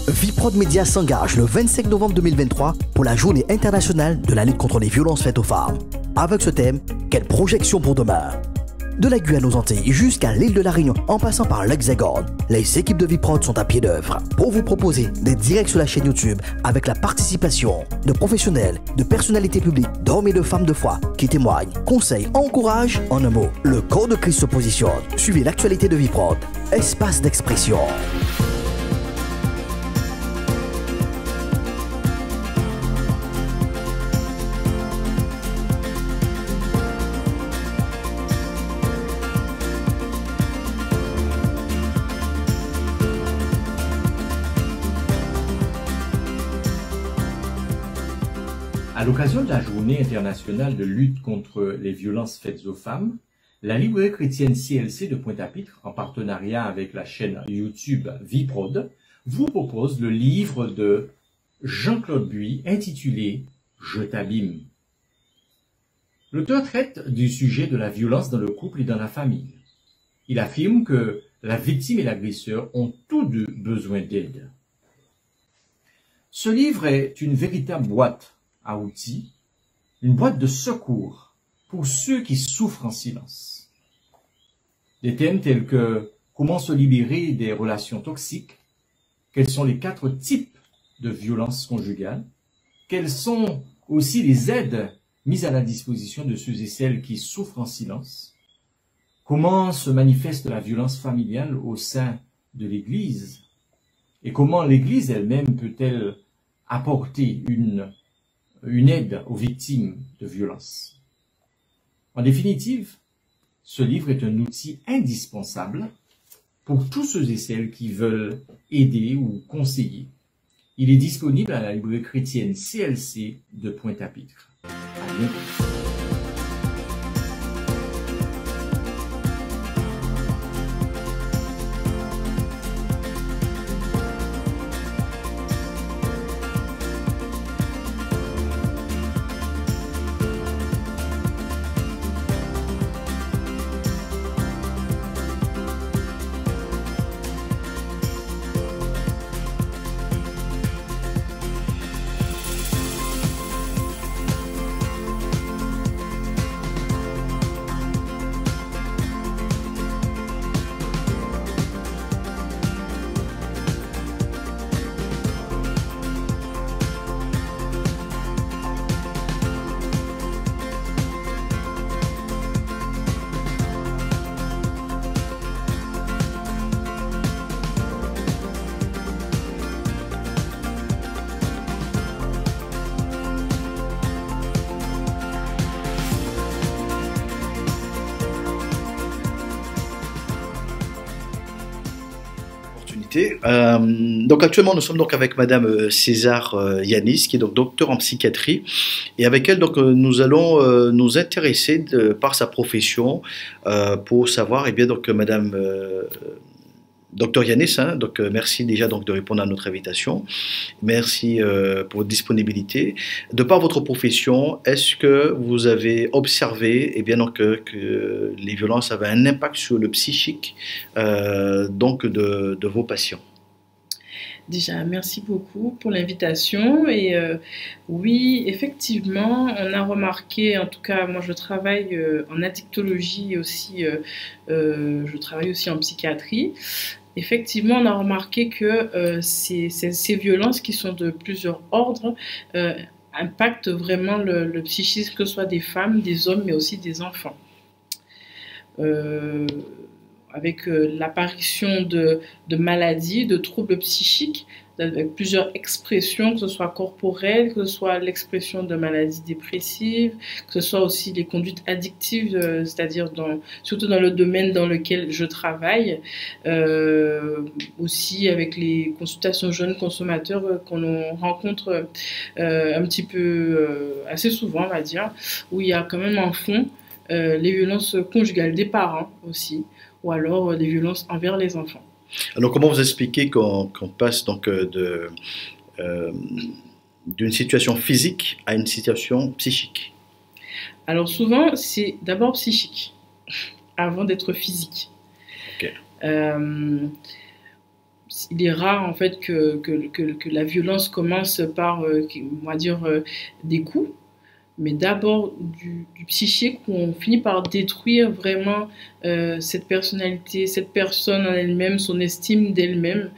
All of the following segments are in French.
Viprod Média s'engage le 25 novembre 2023 pour la journée internationale de la lutte contre les violences faites aux femmes. Avec ce thème, quelle projection pour demain? De la Guyane aux Antilles jusqu'à l'île de la Réunion en passant par l'Hexagone, les équipes de Viprod sont à pied d'œuvre pour vous proposer des directs sur la chaîne YouTube avec la participation de professionnels, de personnalités publiques, d'hommes et de femmes de foi qui témoignent, conseillent, encouragent. En un mot, le corps de Christ se positionne. Suivez l'actualité de Viprod, espace d'expression. À l'occasion de la Journée internationale de lutte contre les violences faites aux femmes, la librairie chrétienne CLC de Pointe-à-Pitre, en partenariat avec la chaîne YouTube Viprod, vous propose le livre de Jean-Claude Buis intitulé « Je t'abîme ». L'auteur traite du sujet de la violence dans le couple et dans la famille. Il affirme que la victime et l'agresseur ont tous deux besoin d'aide. Ce livre est une véritable boîte à outils, une boîte de secours pour ceux qui souffrent en silence. Des thèmes tels que comment se libérer des relations toxiques, quels sont les 4 types de violences conjugales, quelles sont aussi les aides mises à la disposition de ceux et celles qui souffrent en silence, comment se manifeste la violence familiale au sein de l'Église et comment l'Église elle-même peut-elle apporter une aide aux victimes de violences. En définitive, ce livre est un outil indispensable pour tous ceux et celles qui veulent aider ou conseiller. Il est disponible à la librairie chrétienne CLC de Pointe-à-Pitre. À bientôt. Donc actuellement nous sommes donc avec Madame César Yanis qui est donc docteur en psychiatrie et avec elle donc nous allons nous intéresser par sa profession pour savoir donc Madame Docteur Yanis, donc merci déjà donc de répondre à notre invitation. Merci pour votre disponibilité. De par votre profession, est-ce que vous avez observé donc, que les violences avaient un impact sur le psychique donc de vos patients? Déjà, merci beaucoup pour l'invitation. Et oui, effectivement, on a remarqué, en tout cas, moi je travaille en addictologie et aussi, je travaille aussi en psychiatrie. Effectivement, on a remarqué que ces violences qui sont de plusieurs ordres impactent vraiment le psychisme, que ce soit des femmes, des hommes, mais aussi des enfants. Avec l'apparition de maladies, de troubles psychiques, avec plusieurs expressions, que ce soit corporelles, que ce soit l'expression de maladies dépressives, que ce soit aussi les conduites addictives, c'est-à-dire surtout dans le domaine dans lequel je travaille, aussi avec les consultations jeunes consommateurs qu'on rencontre un petit peu, assez souvent on va dire, où il y a quand même en fond les violences conjugales des parents aussi, ou alors des violences envers les enfants. Alors comment vous expliquez qu'on passe donc d'une situation physique à une situation psychique? Alors souvent c'est d'abord psychique, avant d'être physique. Okay. il est rare en fait que la violence commence par, on va dire, des coups, mais d'abord du psychique où on finit par détruire vraiment cette personnalité, cette personne en elle-même, son estime d'elle-même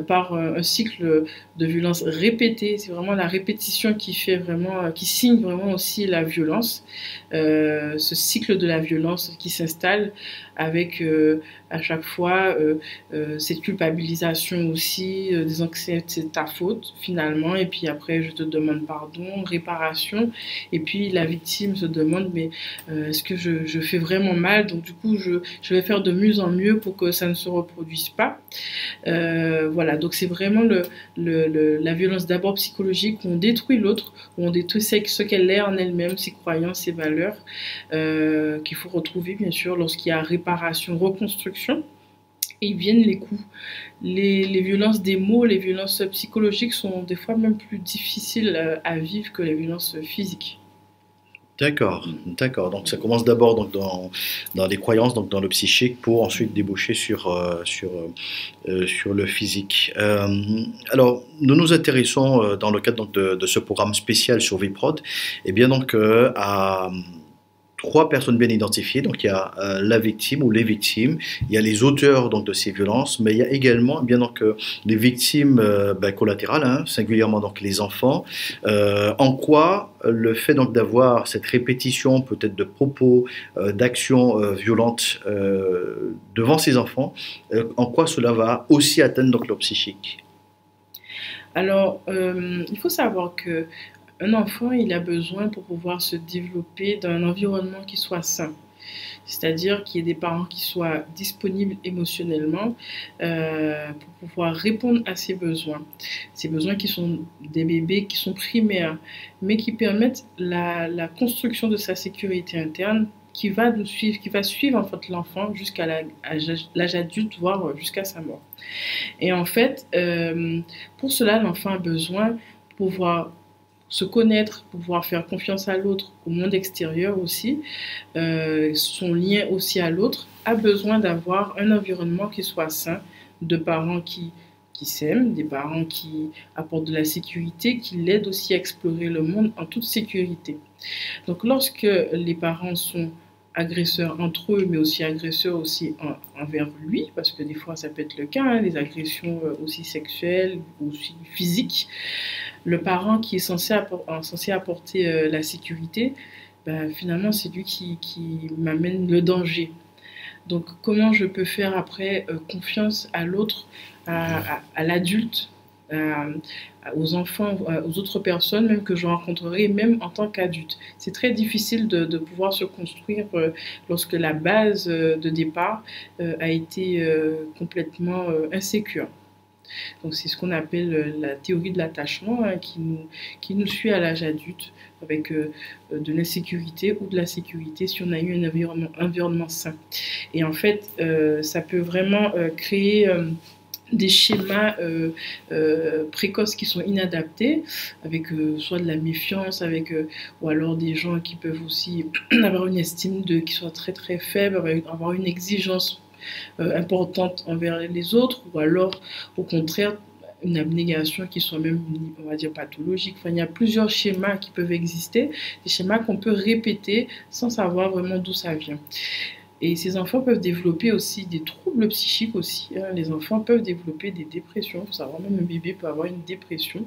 par un cycle de violence répétée. C'est vraiment la répétition qui fait vraiment, qui signe vraiment aussi la violence, ce cycle de la violence qui s'installe avec à chaque fois cette culpabilisation aussi, disant que c'est ta faute finalement, et puis après je te demande pardon, réparation, et puis la victime se demande mais est-ce que je fais vraiment mal, donc du coup je vais faire de mieux en mieux pour que ça ne se reproduise pas. Voilà, donc c'est vraiment la violence d'abord psychologique où on détruit l'autre, où on détruit ce qu'elle est en elle-même, ses croyances, ses valeurs, qu'il faut retrouver bien sûr lorsqu'il y a réparation, reconstruction. Et viennent les coups. Les violences des mots, les violences psychologiques sont des fois même plus difficiles à vivre que les violences physiques. D'accord, d'accord. Donc ça commence d'abord donc dans les croyances, donc dans le psychique, pour ensuite déboucher sur le physique. Alors nous nous intéressons dans le cadre donc de ce programme spécial sur Viprod, et bien donc à trois personnes bien identifiées. Donc il y a la victime ou les victimes, il y a les auteurs donc de ces violences, mais il y a également bien donc les victimes collatérales, hein, singulièrement donc les enfants. En quoi le fait donc d'avoir cette répétition peut-être de propos, d'actions violentes devant ces enfants, en quoi cela va aussi atteindre donc leur psychique? Alors, il faut savoir que un enfant, il a besoin pour pouvoir se développer d'un environnement qui soit sain. C'est-à-dire qu'il y ait des parents qui soient disponibles émotionnellement pour pouvoir répondre à ses besoins. Ces besoins qui sont des bébés, qui sont primaires, mais qui permettent la construction de sa sécurité interne qui va suivre en fait l'enfant jusqu'à l'âge adulte, voire jusqu'à sa mort. Et en fait, pour cela, l'enfant a besoin de pouvoir se connaître, pouvoir faire confiance à l'autre, au monde extérieur aussi, son lien aussi à l'autre, a besoin d'avoir un environnement qui soit sain, de parents qui s'aiment, des parents qui apportent de la sécurité, qui l'aident aussi à explorer le monde en toute sécurité. Donc lorsque les parents sont agresseurs entre eux, mais aussi agresseurs aussi envers lui, parce que des fois ça peut être le cas, hein, des agressions aussi sexuelles, aussi physiques. Le parent qui est censé apporter la sécurité, ben, finalement c'est lui qui m'amène le danger. Donc comment je peux faire après confiance à l'autre, à l'adulte, aux enfants, aux autres personnes même que je rencontrerai, même en tant qu'adulte. C'est très difficile de pouvoir se construire lorsque la base de départ a été complètement insécure. Donc c'est ce qu'on appelle la théorie de l'attachement, hein, qui nous suit à l'âge adulte avec de l'insécurité ou de la sécurité si on a eu un environnement sain. Et en fait, ça peut vraiment créer des schémas précoces qui sont inadaptés, avec soit de la méfiance, ou alors des gens qui peuvent aussi avoir une estime qui soit très très faible, avoir une exigence importante envers les autres, ou alors au contraire une abnégation qui soit même, on va dire, pathologique. Enfin, il y a plusieurs schémas qui peuvent exister, des schémas qu'on peut répéter sans savoir vraiment d'où ça vient. Et ces enfants peuvent développer aussi des troubles psychiques aussi, hein. Les enfants peuvent développer des dépressions. Il faut savoir, même un bébé peut avoir une dépression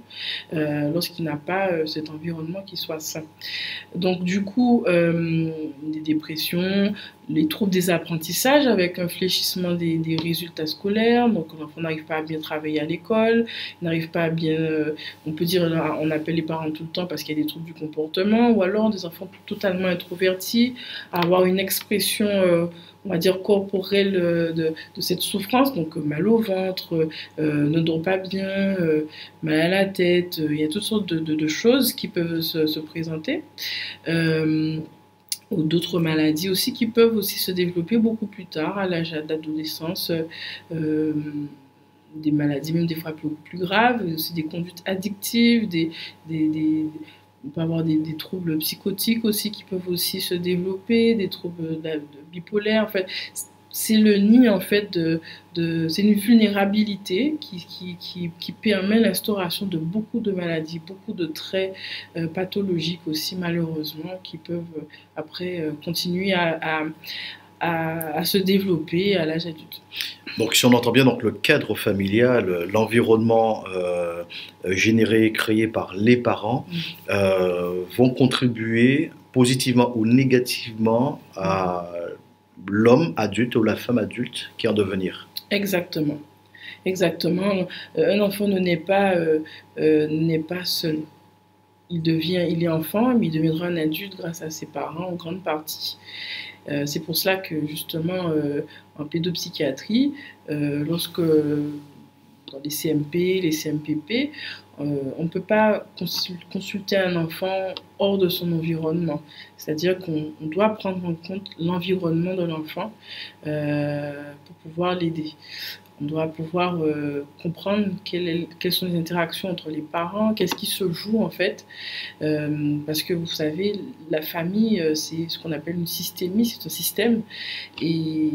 lorsqu'il n'a pas cet environnement qui soit sain. Donc du coup, des dépressions, les troubles des apprentissages avec un fléchissement des résultats scolaires. Donc l'enfant n'arrive pas à bien travailler à l'école, n'arrive pas à bien, on peut dire, on appelle les parents tout le temps parce qu'il y a des troubles du comportement, ou alors des enfants totalement introvertis, à avoir une expression on va dire corporelle de cette souffrance, donc mal au ventre, ne dort pas bien, mal à la tête, il y a toutes sortes de choses qui peuvent se présenter. Ou d'autres maladies aussi qui peuvent aussi se développer beaucoup plus tard, à l'âge d'adolescence, des maladies même des fois beaucoup plus graves, aussi des conduites addictives, on peut avoir des troubles psychotiques aussi qui peuvent aussi se développer, des troubles bipolaires. En fait, c'est le nid en fait c'est une vulnérabilité qui permet l'instauration de beaucoup de maladies, beaucoup de traits pathologiques aussi malheureusement qui peuvent après continuer à se développer à l'âge adulte. Donc si on entend bien donc, le cadre familial, l'environnement généré, créé par les parents vont contribuer positivement ou négativement à l'homme adulte ou la femme adulte qui est en devenir. Exactement. Exactement. Un enfant n'est pas seul. Il est enfant, mais il deviendra un adulte grâce à ses parents en grande partie. C'est pour cela que justement en pédopsychiatrie, lorsque dans les CMP, les CMPP, on ne peut pas consulter un enfant hors de son environnement. C'est-à-dire qu'on doit prendre en compte l'environnement de l'enfant pour pouvoir l'aider. On doit pouvoir comprendre quelles sont les interactions entre les parents, qu'est-ce qui se joue en fait. Parce que vous savez, la famille, c'est ce qu'on appelle une systémie, c'est un système. Et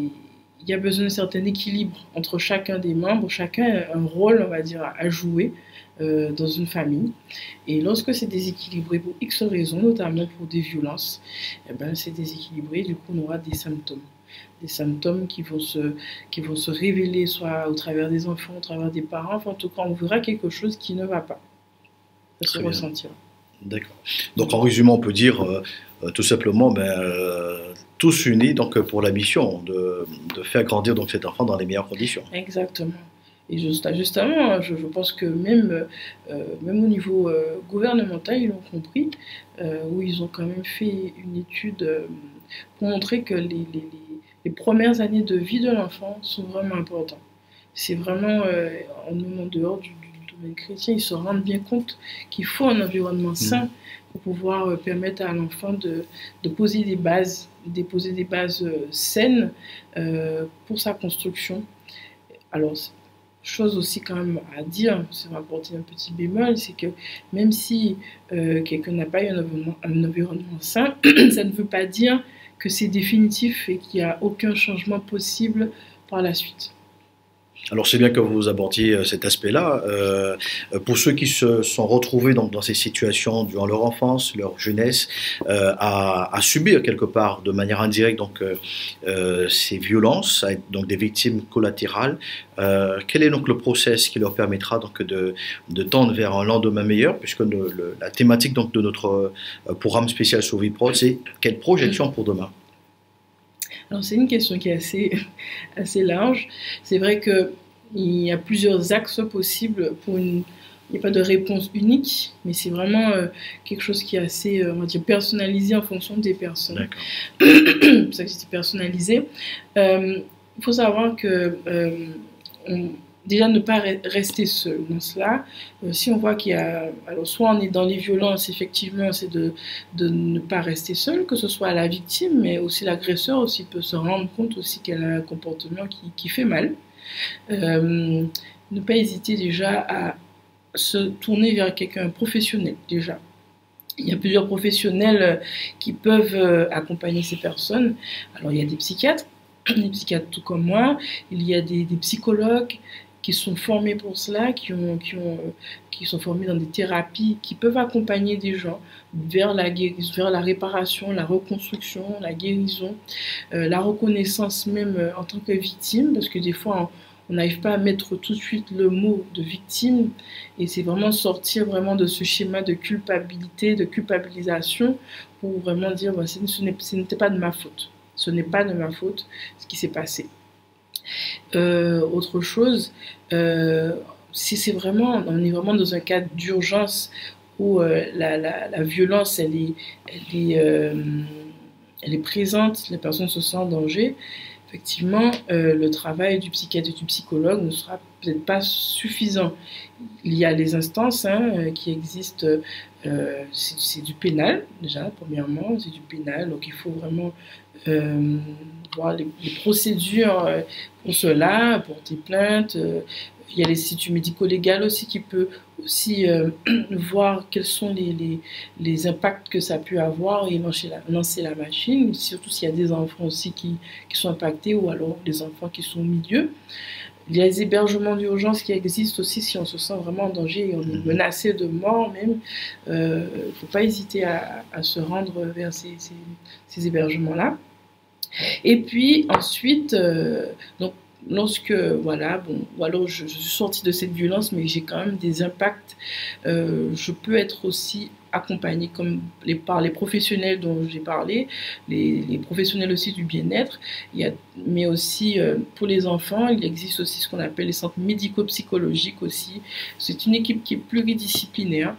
il y a besoin d'un certain équilibre entre chacun des membres, chacun a un rôle, on va dire, à jouer dans une famille. Et lorsque c'est déséquilibré pour X raisons, notamment pour des violences, eh ben, c'est déséquilibré, du coup on aura des symptômes. Des symptômes qui vont se révéler soit au travers des enfants, au travers des parents, enfin, en tout cas on verra quelque chose qui ne va pas. Ça se ressentira. D'accord. Donc en résumé on peut dire tout simplement tous unis donc, pour la mission de faire grandir donc, cet enfant dans les meilleures conditions. Exactement. Et justement, je pense que même au niveau gouvernemental, ils l'ont compris, où ils ont quand même fait une étude pour montrer que les premières années de vie de l'enfant sont vraiment importantes. C'est vraiment, en dehors du domaine chrétien, ils se rendent bien compte qu'il faut un environnement sain pour pouvoir permettre à l'enfant de poser des bases, saines pour sa construction. Alors, chose aussi quand même à dire, ça va apporter un petit bémol, c'est que même si quelqu'un n'a pas eu un environnement sain, ça ne veut pas dire que c'est définitif et qu'il n'y a aucun changement possible par la suite. Alors c'est bien que vous abordiez cet aspect-là. Pour ceux qui se sont retrouvés donc, dans ces situations durant leur enfance, leur jeunesse, à subir quelque part de manière indirecte donc, ces violences, à être donc, des victimes collatérales, quel est donc le process qui leur permettra donc, de tendre vers un lendemain meilleur, puisque la thématique donc, de notre programme spécial sur ViProd, c'est quelle projection pour demain? Alors c'est une question qui est assez large. C'est vrai qu'il y a plusieurs axes possibles il n'y a pas de réponse unique, mais c'est vraiment quelque chose qui est assez, on va dire, personnalisé en fonction des personnes. C'est pour ça que c'est personnalisé. Il faut savoir que déjà ne pas rester seul dans cela. Si on voit qu'il y a, alors soit on est dans les violences, effectivement, c'est de ne pas rester seul, que ce soit la victime, mais aussi l'agresseur aussi peut se rendre compte aussi qu'elle a un comportement qui fait mal. Ne pas hésiter déjà à se tourner vers quelqu'un professionnel déjà. Il y a plusieurs professionnels qui peuvent accompagner ces personnes. Alors il y a des psychiatres tout comme moi, il y a des psychologues qui sont formés pour cela, qui sont formés dans des thérapies, qui peuvent accompagner des gens vers la réparation, la reconstruction, la guérison, la reconnaissance même en tant que victime, parce que des fois on n'arrive pas à mettre tout de suite le mot de victime, et c'est vraiment sortir vraiment de ce schéma de culpabilité, de culpabilisation, pour vraiment dire bah, ce n'était pas de ma faute. Ce n'est pas de ma faute ce qui s'est passé. Autre chose, si c'est vraiment, on est vraiment dans un cas d'urgence où la violence elle est présente, la personne se sent en danger, effectivement le travail du psychiatre et du psychologue ne sera peut-être pas suffisant. Il y a les instances qui existent, c'est du pénal déjà, premièrement, c'est du pénal, donc il faut vraiment voir les procédures pour cela, porter plainte. Il y a l'Institut médico-légal aussi qui peut aussi voir quels sont les impacts que ça peut avoir et lancer la machine, surtout s'il y a des enfants aussi qui sont impactés ou alors des enfants qui sont au milieu. Il y a les hébergements d'urgence qui existent aussi si on se sent vraiment en danger et on est menacé de mort même. Il ne faut pas hésiter à se rendre vers ces hébergements-là. Et puis ensuite, donc, lorsque, voilà, bon, ou alors je suis sortie de cette violence, mais j'ai quand même des impacts, je peux être aussi accompagnée par les professionnels dont j'ai parlé, les professionnels aussi du bien-être, mais aussi pour les enfants, il existe aussi ce qu'on appelle les centres médico-psychologiques aussi. C'est une équipe qui est pluridisciplinaire,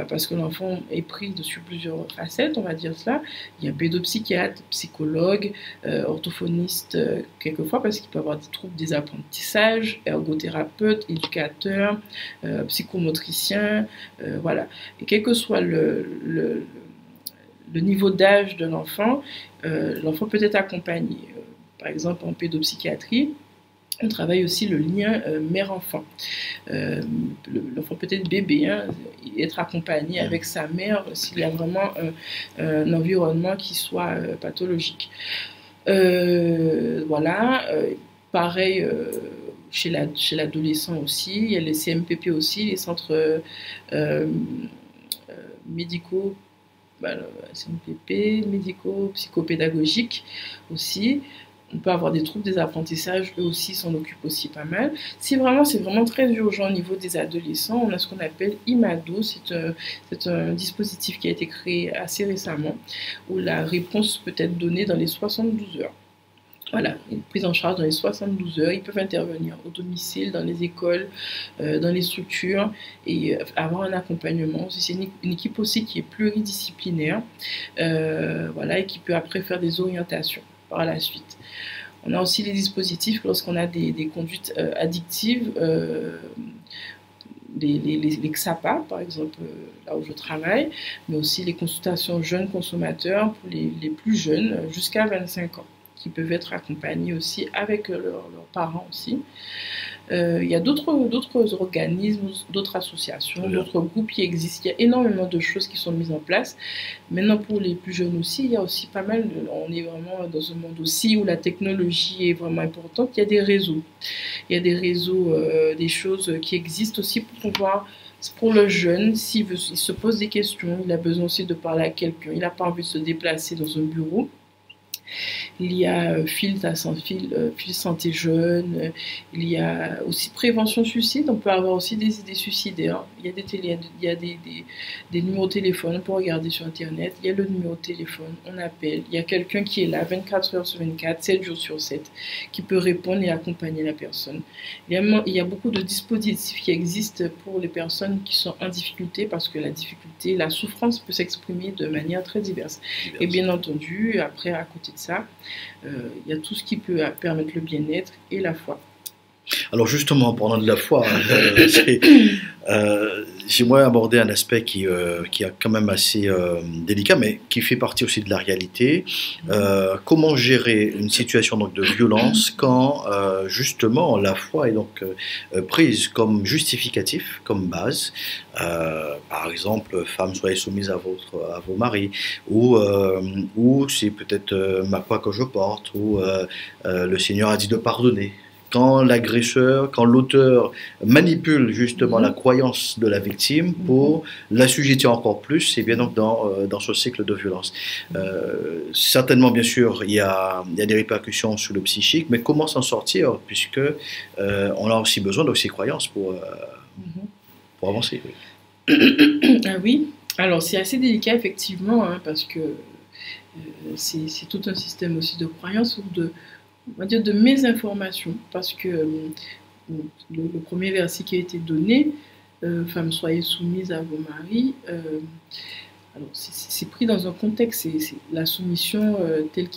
parce que l'enfant est pris sur plusieurs facettes, on va dire cela. Il y a un pédopsychiatre, psychologue, orthophoniste quelquefois, parce qu'il peut avoir des troubles des apprentissages, ergothérapeute, éducateur, psychomotricien, voilà. Et quel que soit le niveau d'âge de l'enfant, l'enfant peut être accompagné. Par exemple, en pédopsychiatrie, on travaille aussi le lien mère-enfant. L'enfant peut être bébé, hein, être accompagné avec sa mère s'il y a vraiment un environnement qui soit pathologique. Voilà. Pareil chez l'adolescent aussi, il y a les CMPP aussi, les centres médicaux, CMPP, médico-psychopédagogiques aussi. On peut avoir des troubles des apprentissages, eux aussi s'en occupent aussi pas mal. Si vraiment c'est vraiment très urgent au niveau des adolescents, on a ce qu'on appelle IMADO, c'est un dispositif qui a été créé assez récemment, où la réponse peut être donnée dans les 72 heures. Voilà, une prise en charge dans les 72 heures. Ils peuvent intervenir au domicile, dans les écoles, dans les structures et avoir un accompagnement. C'est une équipe aussi qui est pluridisciplinaire, voilà, et qui peut après faire des orientations par la suite. On a aussi les dispositifs lorsqu'on a des conduites addictives, les XAPA, par exemple, là où je travaille, mais aussi les consultations jeunes consommateurs pour les plus jeunes, jusqu'à 25 ans. Qui peuvent être accompagnés aussi avec leurs parents aussi. Il y a d'autres organismes, d'autres associations, d'autres groupes qui existent. Il y a énormément de choses qui sont mises en place. Maintenant, pour les plus jeunes aussi, il y a aussi pas mal, on est vraiment dans un monde aussi où la technologie est vraiment importante. Il y a des réseaux. Il y a des réseaux, des choses qui existent aussi pour pouvoir... Pour le jeune, s'il se pose des questions, il a besoin aussi de parler à quelqu'un, il n'a pas envie de se déplacer dans un bureau. Il y a fil santé jeune, il y a aussi prévention suicide, on peut avoir aussi des idées suicidaires. Il y a des numéros de téléphone pour regarder sur internet, il y a le numéro de téléphone, on appelle, il y a quelqu'un qui est là 24 heures sur 24, 7 jours sur 7, qui peut répondre et accompagner la personne. Il y a beaucoup de dispositifs qui existent pour les personnes qui sont en difficulté, parce que la souffrance peut s'exprimer de manière très diverse. Et bien entendu, après, à côté de ça, il y a tout ce qui peut permettre le bien-être et la foi. Alors justement, en parlant de la foi, j'aimerais aborder un aspect qui est quand même assez délicat, mais qui fait partie aussi de la réalité. Comment gérer une situation donc, de violence quand justement la foi est donc prise comme justificatif, comme base. Par exemple, femme, soyez soumise à vos maris, ou c'est peut-être ma foi que je porte, ou le Seigneur a dit de pardonner. Quand l'agresseur, quand l'auteur manipule justement la croyance de la victime pour l'assujettir encore plus, c'est bien donc dans ce cycle de violence. Certainement, bien sûr, il y a des répercussions sur le psychique, mais comment s'en sortir, puisque on a aussi besoin de ces croyances pour avancer. Oui. Ah oui, alors c'est assez délicat effectivement, hein, parce que c'est tout un système aussi de croyances ou on va dire de mésinformation, parce que le premier verset qui a été donné, femmes soyez soumises à vos maris, alors c'est pris dans un contexte, c'est la soumission telle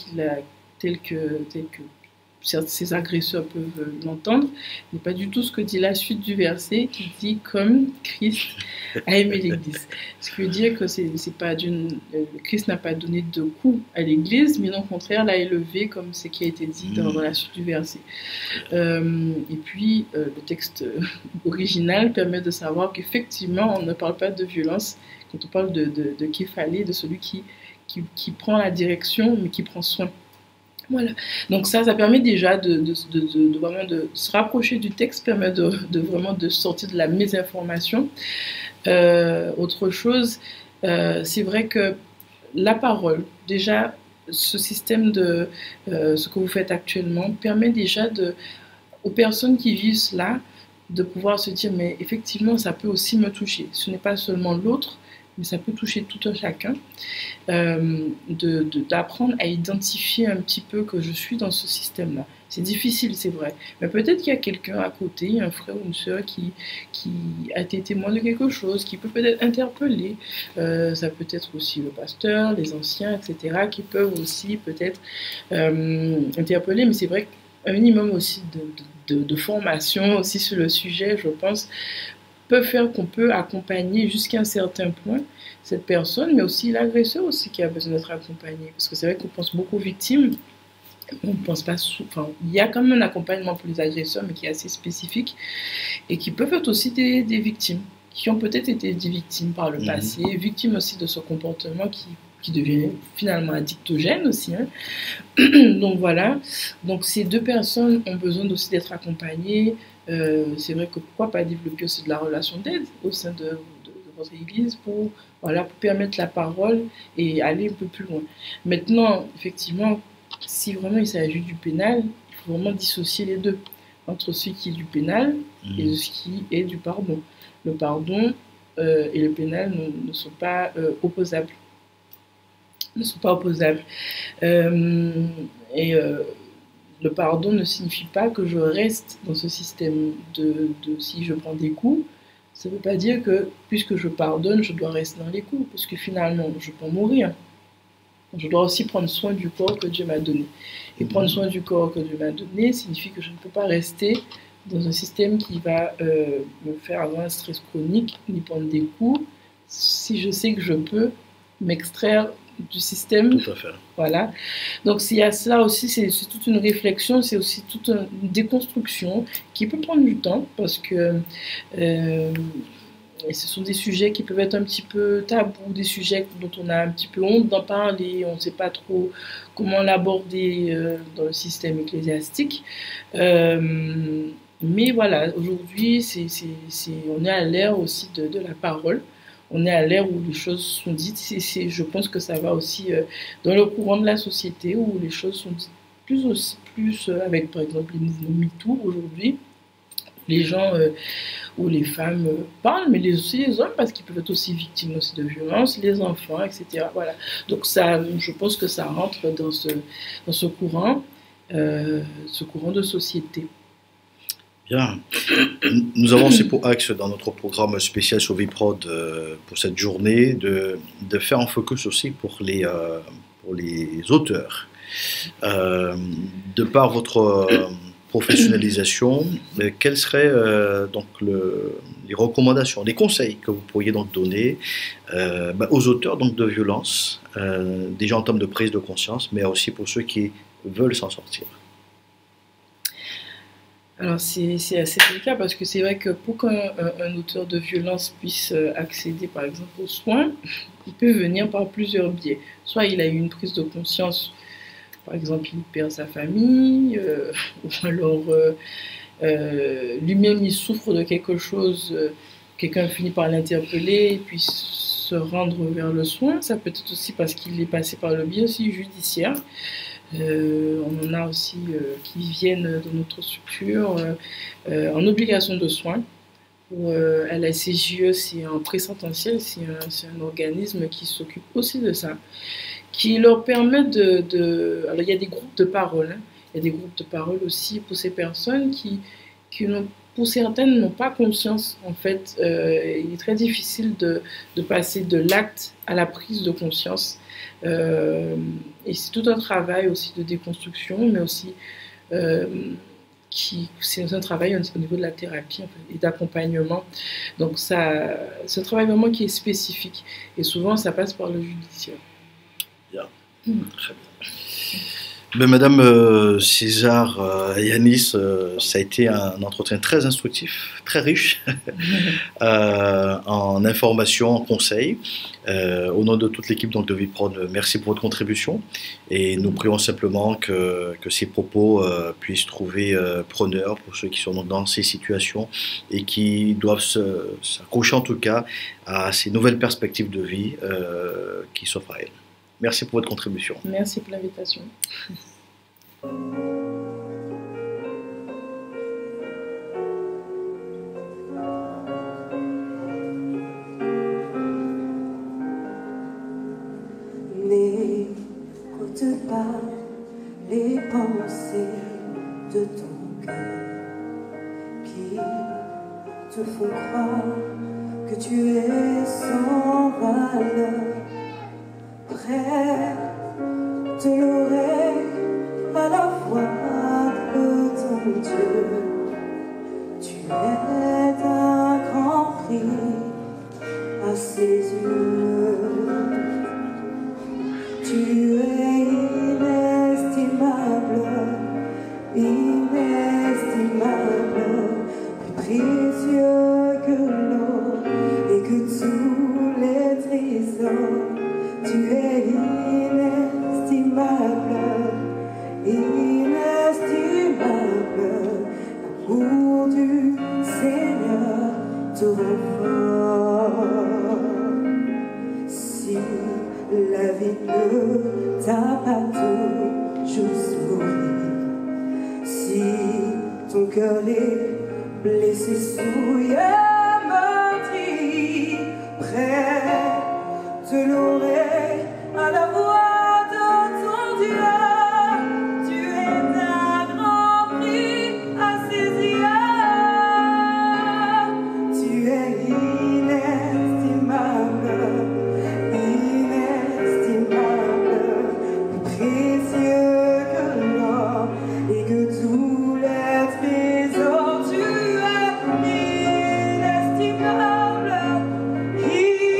que ces agresseurs peuvent l'entendre, n'est pas du tout ce que dit la suite du verset, qui dit comme Christ a aimé l'Église. Ce qui veut dire que Christ n'a pas donné de coups à l'Église, mais au contraire l'a élevée, comme ce qui a été dit dans la suite du verset. Et puis, le texte original permet de savoir qu'effectivement, on ne parle pas de violence quand on parle de Képhalé, de celui qui prend la direction, mais qui prend soin. Voilà. Donc ça permet déjà vraiment de se rapprocher du texte, permet vraiment de sortir de la mésinformation. Autre chose, c'est vrai que la parole, déjà, ce système de ce que vous faites actuellement permet déjà aux personnes qui vivent cela de pouvoir se dire mais effectivement ça peut aussi me toucher. Ce n'est pas seulement l'autre, mais ça peut toucher tout un chacun, d'apprendre à identifier un petit peu que je suis dans ce système-là. C'est difficile, c'est vrai, mais peut-être qu'il y a quelqu'un à côté, un frère ou une sœur qui a été témoin de quelque chose, qui peut peut-être interpeller. Ça peut être aussi le pasteur, les anciens, etc., qui peuvent aussi peut-être interpeller, mais c'est vrai qu'un minimum aussi de formation aussi sur le sujet, je pense, peut faire qu'on peut accompagner jusqu'à un certain point cette personne, mais aussi l'agresseur aussi qui a besoin d'être accompagné. Parce que c'est vrai qu'on pense beaucoup aux victimes, on ne pense pas enfin, il y a quand même un accompagnement pour les agresseurs, mais qui est assez spécifique, et qui peuvent être aussi des victimes, qui ont peut-être été des victimes par le passé, victimes aussi de ce comportement qui devient finalement addictogène aussi. Hein. Donc voilà, donc ces deux personnes ont besoin aussi d'être accompagnées. C'est vrai que pourquoi pas développer aussi de la relation d'aide au sein de votre église pour permettre la parole et aller un peu plus loin. Maintenant, effectivement, si vraiment il s'agit du pénal, il faut vraiment dissocier les deux, entre ce qui est du pénal et ce qui est du pardon. Le pardon et le pénal ne sont pas opposables. Ne sont pas opposables. Le pardon ne signifie pas que je reste dans ce système si je prends des coups. Ça ne veut pas dire que puisque je pardonne, je dois rester dans les coups, parce que finalement, je peux mourir. Je dois aussi prendre soin du corps que Dieu m'a donné. Et prendre soin du corps que Dieu m'a donné signifie que je ne peux pas rester dans un système qui va me faire avoir un stress chronique, ni prendre des coups, si je sais que je peux m'extraire du système. Tout à fait. Voilà. Donc s'il y a ça aussi, c'est toute une réflexion, c'est aussi toute une déconstruction qui peut prendre du temps, parce que et ce sont des sujets qui peuvent être un petit peu tabous, des sujets dont on a un petit peu honte d'en parler, on ne sait pas trop comment l'aborder dans le système ecclésiastique. Mais voilà, aujourd'hui, on est à l'ère aussi de la parole. On est à l'ère où les choses sont dites. Je pense que ça va aussi dans le courant de la société, où les choses sont dites plus avec, par exemple, les mouvements MeToo aujourd'hui. Les gens ou les femmes parlent, mais aussi les hommes, parce qu'ils peuvent être aussi victimes aussi de violences, les enfants, etc. Voilà. Donc ça, je pense que ça rentre dans ce courant de société. Bien. Nous avons aussi pour axe dans notre programme spécial sur Viprod pour cette journée de faire un focus aussi pour les auteurs. De par votre professionnalisation, quelles seraient donc les recommandations, les conseils que vous pourriez donc donner aux auteurs donc de violences, déjà en termes de prise de conscience, mais aussi pour ceux qui veulent s'en sortir? Alors c'est assez délicat, parce que c'est vrai que pour qu'un auteur de violence puisse accéder par exemple aux soins, il peut venir par plusieurs biais. Soit il a eu une prise de conscience, par exemple il perd sa famille, ou alors lui-même il souffre de quelque chose, quelqu'un finit par l'interpeller et puis se rendre vers le soin. Ça peut être aussi parce qu'il est passé par le biais aussi judiciaire. On en a aussi qui viennent de notre structure en obligation de soins. À la CJE, c'est un présententiel, c'est un organisme qui s'occupe aussi de ça, qui leur permet alors il y a des groupes de parole, hein. Il y a des groupes de parole aussi pour ces personnes qui pour certaines n'ont pas conscience. En fait, il est très difficile de passer de l'acte à la prise de conscience. Et c'est tout un travail aussi de déconstruction, mais aussi c'est un travail au niveau de la thérapie en fait, et d'accompagnement. Donc c'est un travail vraiment qui est spécifique. Et souvent, ça passe par le judiciaire. Bien. Très bien. Ben, Madame César Yanis, ça a été un entretien très instructif, très riche, en informations, en conseils. Au nom de toute l'équipe donc, de Viprod, merci pour votre contribution et nous prions simplement que ces propos puissent trouver preneur pour ceux qui sont donc dans ces situations et qui doivent s'accrocher en tout cas à ces nouvelles perspectives de vie qui s'offrent à elles. Merci pour votre contribution. Merci pour l'invitation. N'écoute pas les pensées de ton cœur qui te font croire que tu es sans valeur. Prête l'oreille à la voix de ton Dieu. Tu es d'un grand prix à ses yeux. Tu es inestimable, inestimable, plus précieux que l'eau et que tous les trésors. Tu es inestimable, inestimable, l'amour du Seigneur te rend fort. Si la vie ne t'a pas toujours souri, si ton cœur est blessé, souillé, meurtri, prête l'oreille à la voix de ton Dieu. Tu es d'un grand prix à ses yeux. Tu es inestimable, inestimable, plus précieux que l'or et que tous les trésors. Tu es inestimable, inestimable,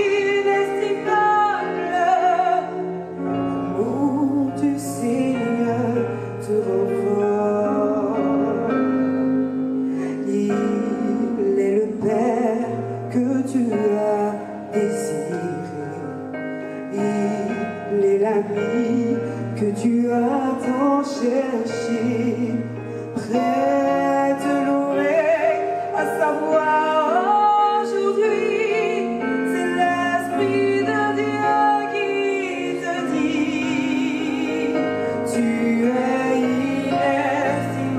l'amour du Seigneur te rend fort. Il est le Père que tu as désiré, il est l'ami que tu as tant cherché. Prête l'oreille à savoir aujourd'hui, c'est l'Esprit de Dieu qui te dit. Tu es inestimable,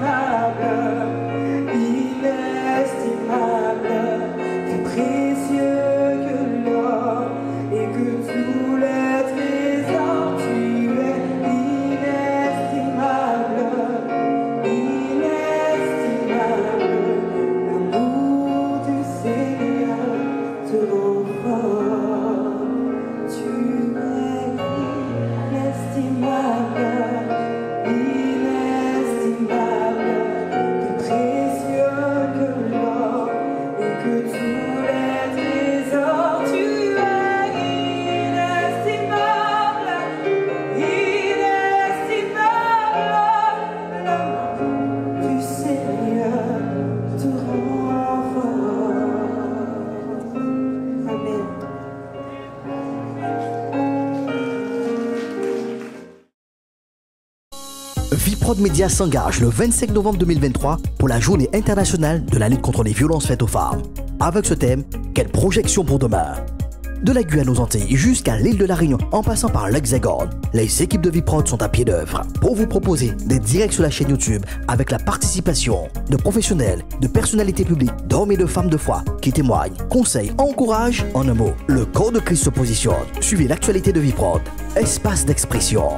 inestimable, plus précieux que l'or et que tous les trésors. Tu es inestimable, inestimable, l'amour du Seigneur te rend fort. Tu es inestimable, inestimable, plus précieux que l'or et que tous les trésors. Tu es inestimable, inestimable, l'amour du Seigneur te rend fort. Amen. Viprod Média s'engage le 25 novembre 2023 pour la journée internationale de la lutte contre les violences faites aux femmes. Avec ce thème, quelle projection pour demain? De la Guyane aux Antilles jusqu'à l'île de la Réunion en passant par l'Hexagone, les équipes de Viprod sont à pied d'œuvre pour vous proposer des directs sur la chaîne YouTube avec la participation de professionnels, de personnalités publiques, d'hommes et de femmes de foi qui témoignent, conseillent, encouragent. En un mot, le corps de Christ se positionne. Suivez l'actualité de Viprod, espace d'expression.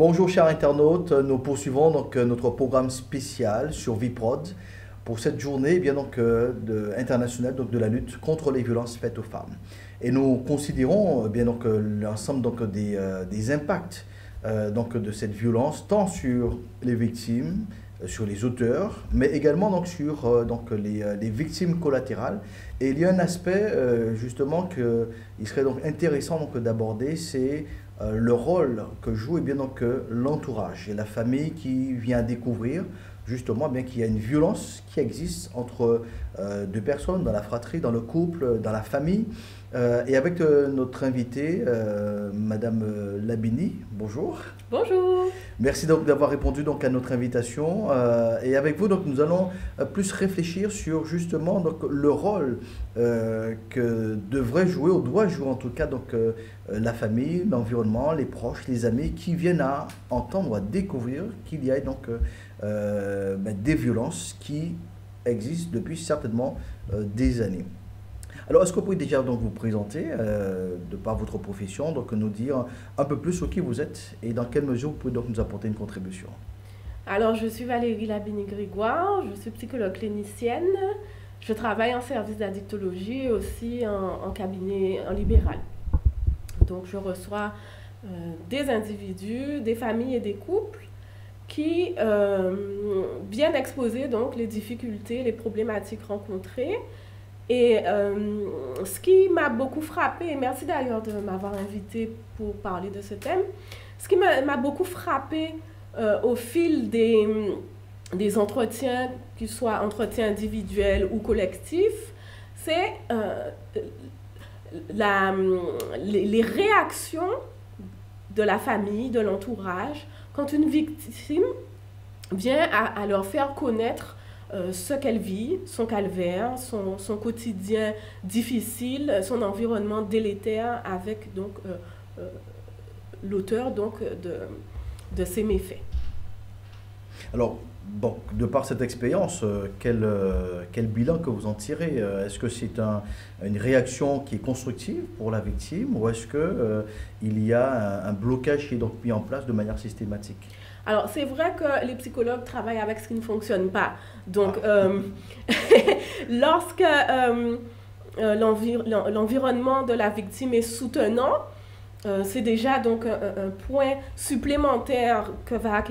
Bonjour chers internautes, nous poursuivons donc notre programme spécial sur Viprod pour cette journée internationale donc, de la lutte contre les violences faites aux femmes. Et nous considérons l'ensemble des impacts de cette violence tant sur les victimes, sur les auteurs, mais également donc, sur les victimes collatérales. Et il y a un aspect justement qu'il serait donc intéressant donc, d'aborder, c'est le rôle que joue l'entourage et la famille qui vient découvrir justement qu'il y a une violence qui existe entre deux personnes, dans la fratrie, dans le couple, dans la famille. Et avec notre invitée, Madame Labini, bonjour. Bonjour. Merci donc d'avoir répondu donc à notre invitation. Et avec vous, donc, nous allons plus réfléchir sur justement donc, le rôle que devrait jouer, ou doit jouer en tout cas, donc, la famille, l'environnement, les proches, les amis qui viennent à entendre ou à découvrir qu'il y a donc des violences qui existent depuis certainement des années. Alors, est-ce que vous pouvez déjà donc, vous présenter, de par votre profession, donc nous dire un peu plus sur qui vous êtes et dans quelle mesure vous pouvez donc nous apporter une contribution? Alors, je suis Valérie Labini-Grégoire, je suis psychologue clinicienne, je travaille en service d'addictologie et aussi en cabinet en libéral. Donc, je reçois des individus, des familles et des couples qui viennent exposer donc, les difficultés, les problématiques rencontrées. Et ce qui m'a beaucoup frappé, et merci d'ailleurs de m'avoir invité pour parler de ce thème, ce qui m'a beaucoup frappé au fil des entretiens, qu'ils soient entretiens individuels ou collectifs, c'est les réactions de la famille, de l'entourage, quand une victime vient à leur faire connaître ce qu'elle vit, son calvaire, son quotidien difficile, son environnement délétère avec donc l'auteur donc de ces méfaits. Alors, bon, de par cette expérience, quel bilan que vous en tirez? Est-ce que c'est une réaction qui est constructive pour la victime ou est-ce qu'il y a un blocage qui est donc mis en place de manière systématique? Alors, c'est vrai que les psychologues travaillent avec ce qui ne fonctionne pas. Donc, lorsque l'environnement de la victime est soutenant, c'est déjà donc un point supplémentaire que va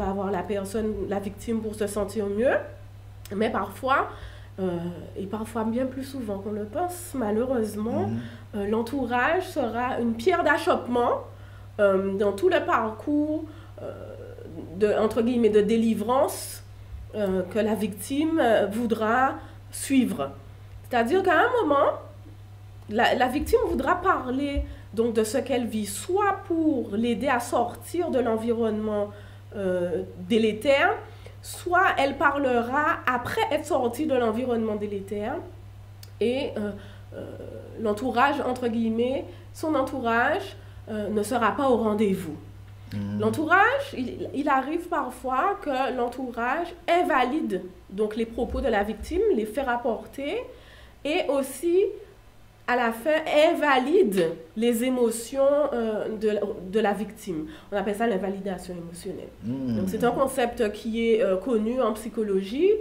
avoir la personne, la victime, pour se sentir mieux. Mais parfois, et parfois bien plus souvent qu'on le pense, malheureusement, l'entourage sera une pierre d'achoppement dans tout le parcours entre guillemets, de délivrance que la victime voudra suivre. C'est-à-dire qu'à un moment, la victime voudra parler donc, de ce qu'elle vit, soit pour l'aider à sortir de l'environnement délétère, soit elle parlera après être sortie de l'environnement délétère et l'entourage, entre guillemets, son entourage ne sera pas au rendez-vous. L'entourage, il arrive parfois que l'entourage invalide donc les propos de la victime, les fait rapporter et aussi à la fin invalide les émotions de la victime. On appelle ça l'invalidation émotionnelle. Donc c'est un concept qui est connu en psychologie,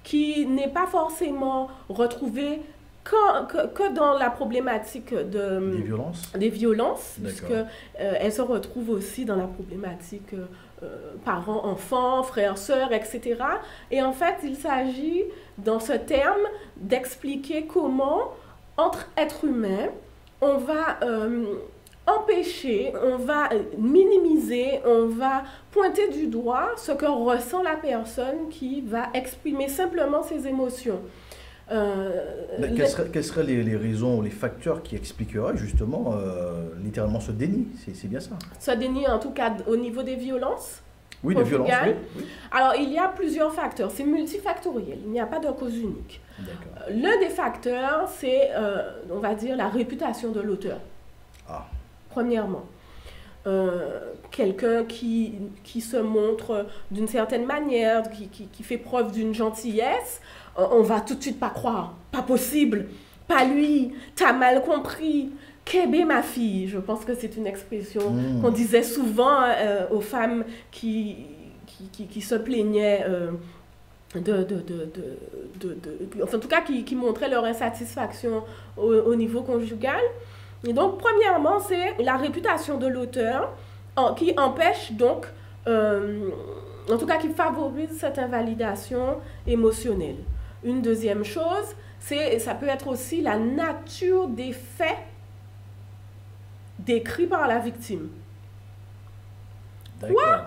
qui n'est pas forcément retrouvé que dans la problématique des violences puisqu'elle se retrouve aussi dans la problématique parents-enfants, frères-sœurs, etc. Et en fait, il s'agit, dans ce terme, d'expliquer comment, entre êtres humains, on va empêcher, on va minimiser, on va pointer du doigt ce que ressent la personne qui va exprimer simplement ses émotions. Quelles seraient les raisons ou les facteurs qui expliqueraient justement littéralement ce déni? C'est bien ça? Ce déni, en tout cas, au niveau des violences. Oui, des violences, oui. Alors, il y a plusieurs facteurs. C'est multifactoriel. Il n'y a pas de cause unique. L'un des facteurs, c'est, on va dire, la réputation de l'auteur. Premièrement. Quelqu'un qui se montre d'une certaine manière, qui fait preuve d'une gentillesse, on va tout de suite pas croire. Pas possible. Pas lui. T'as mal compris. Kébé ma fille, je pense que c'est une expression qu'on disait souvent aux femmes qui se plaignaient enfin, en tout cas qui montraient leur insatisfaction au niveau conjugal. Et donc, premièrement, c'est la réputation de l'auteur qui empêche donc, en tout cas qui favorise cette invalidation émotionnelle. Une deuxième chose, ça peut être aussi la nature des faits décrits par la victime. Quoi?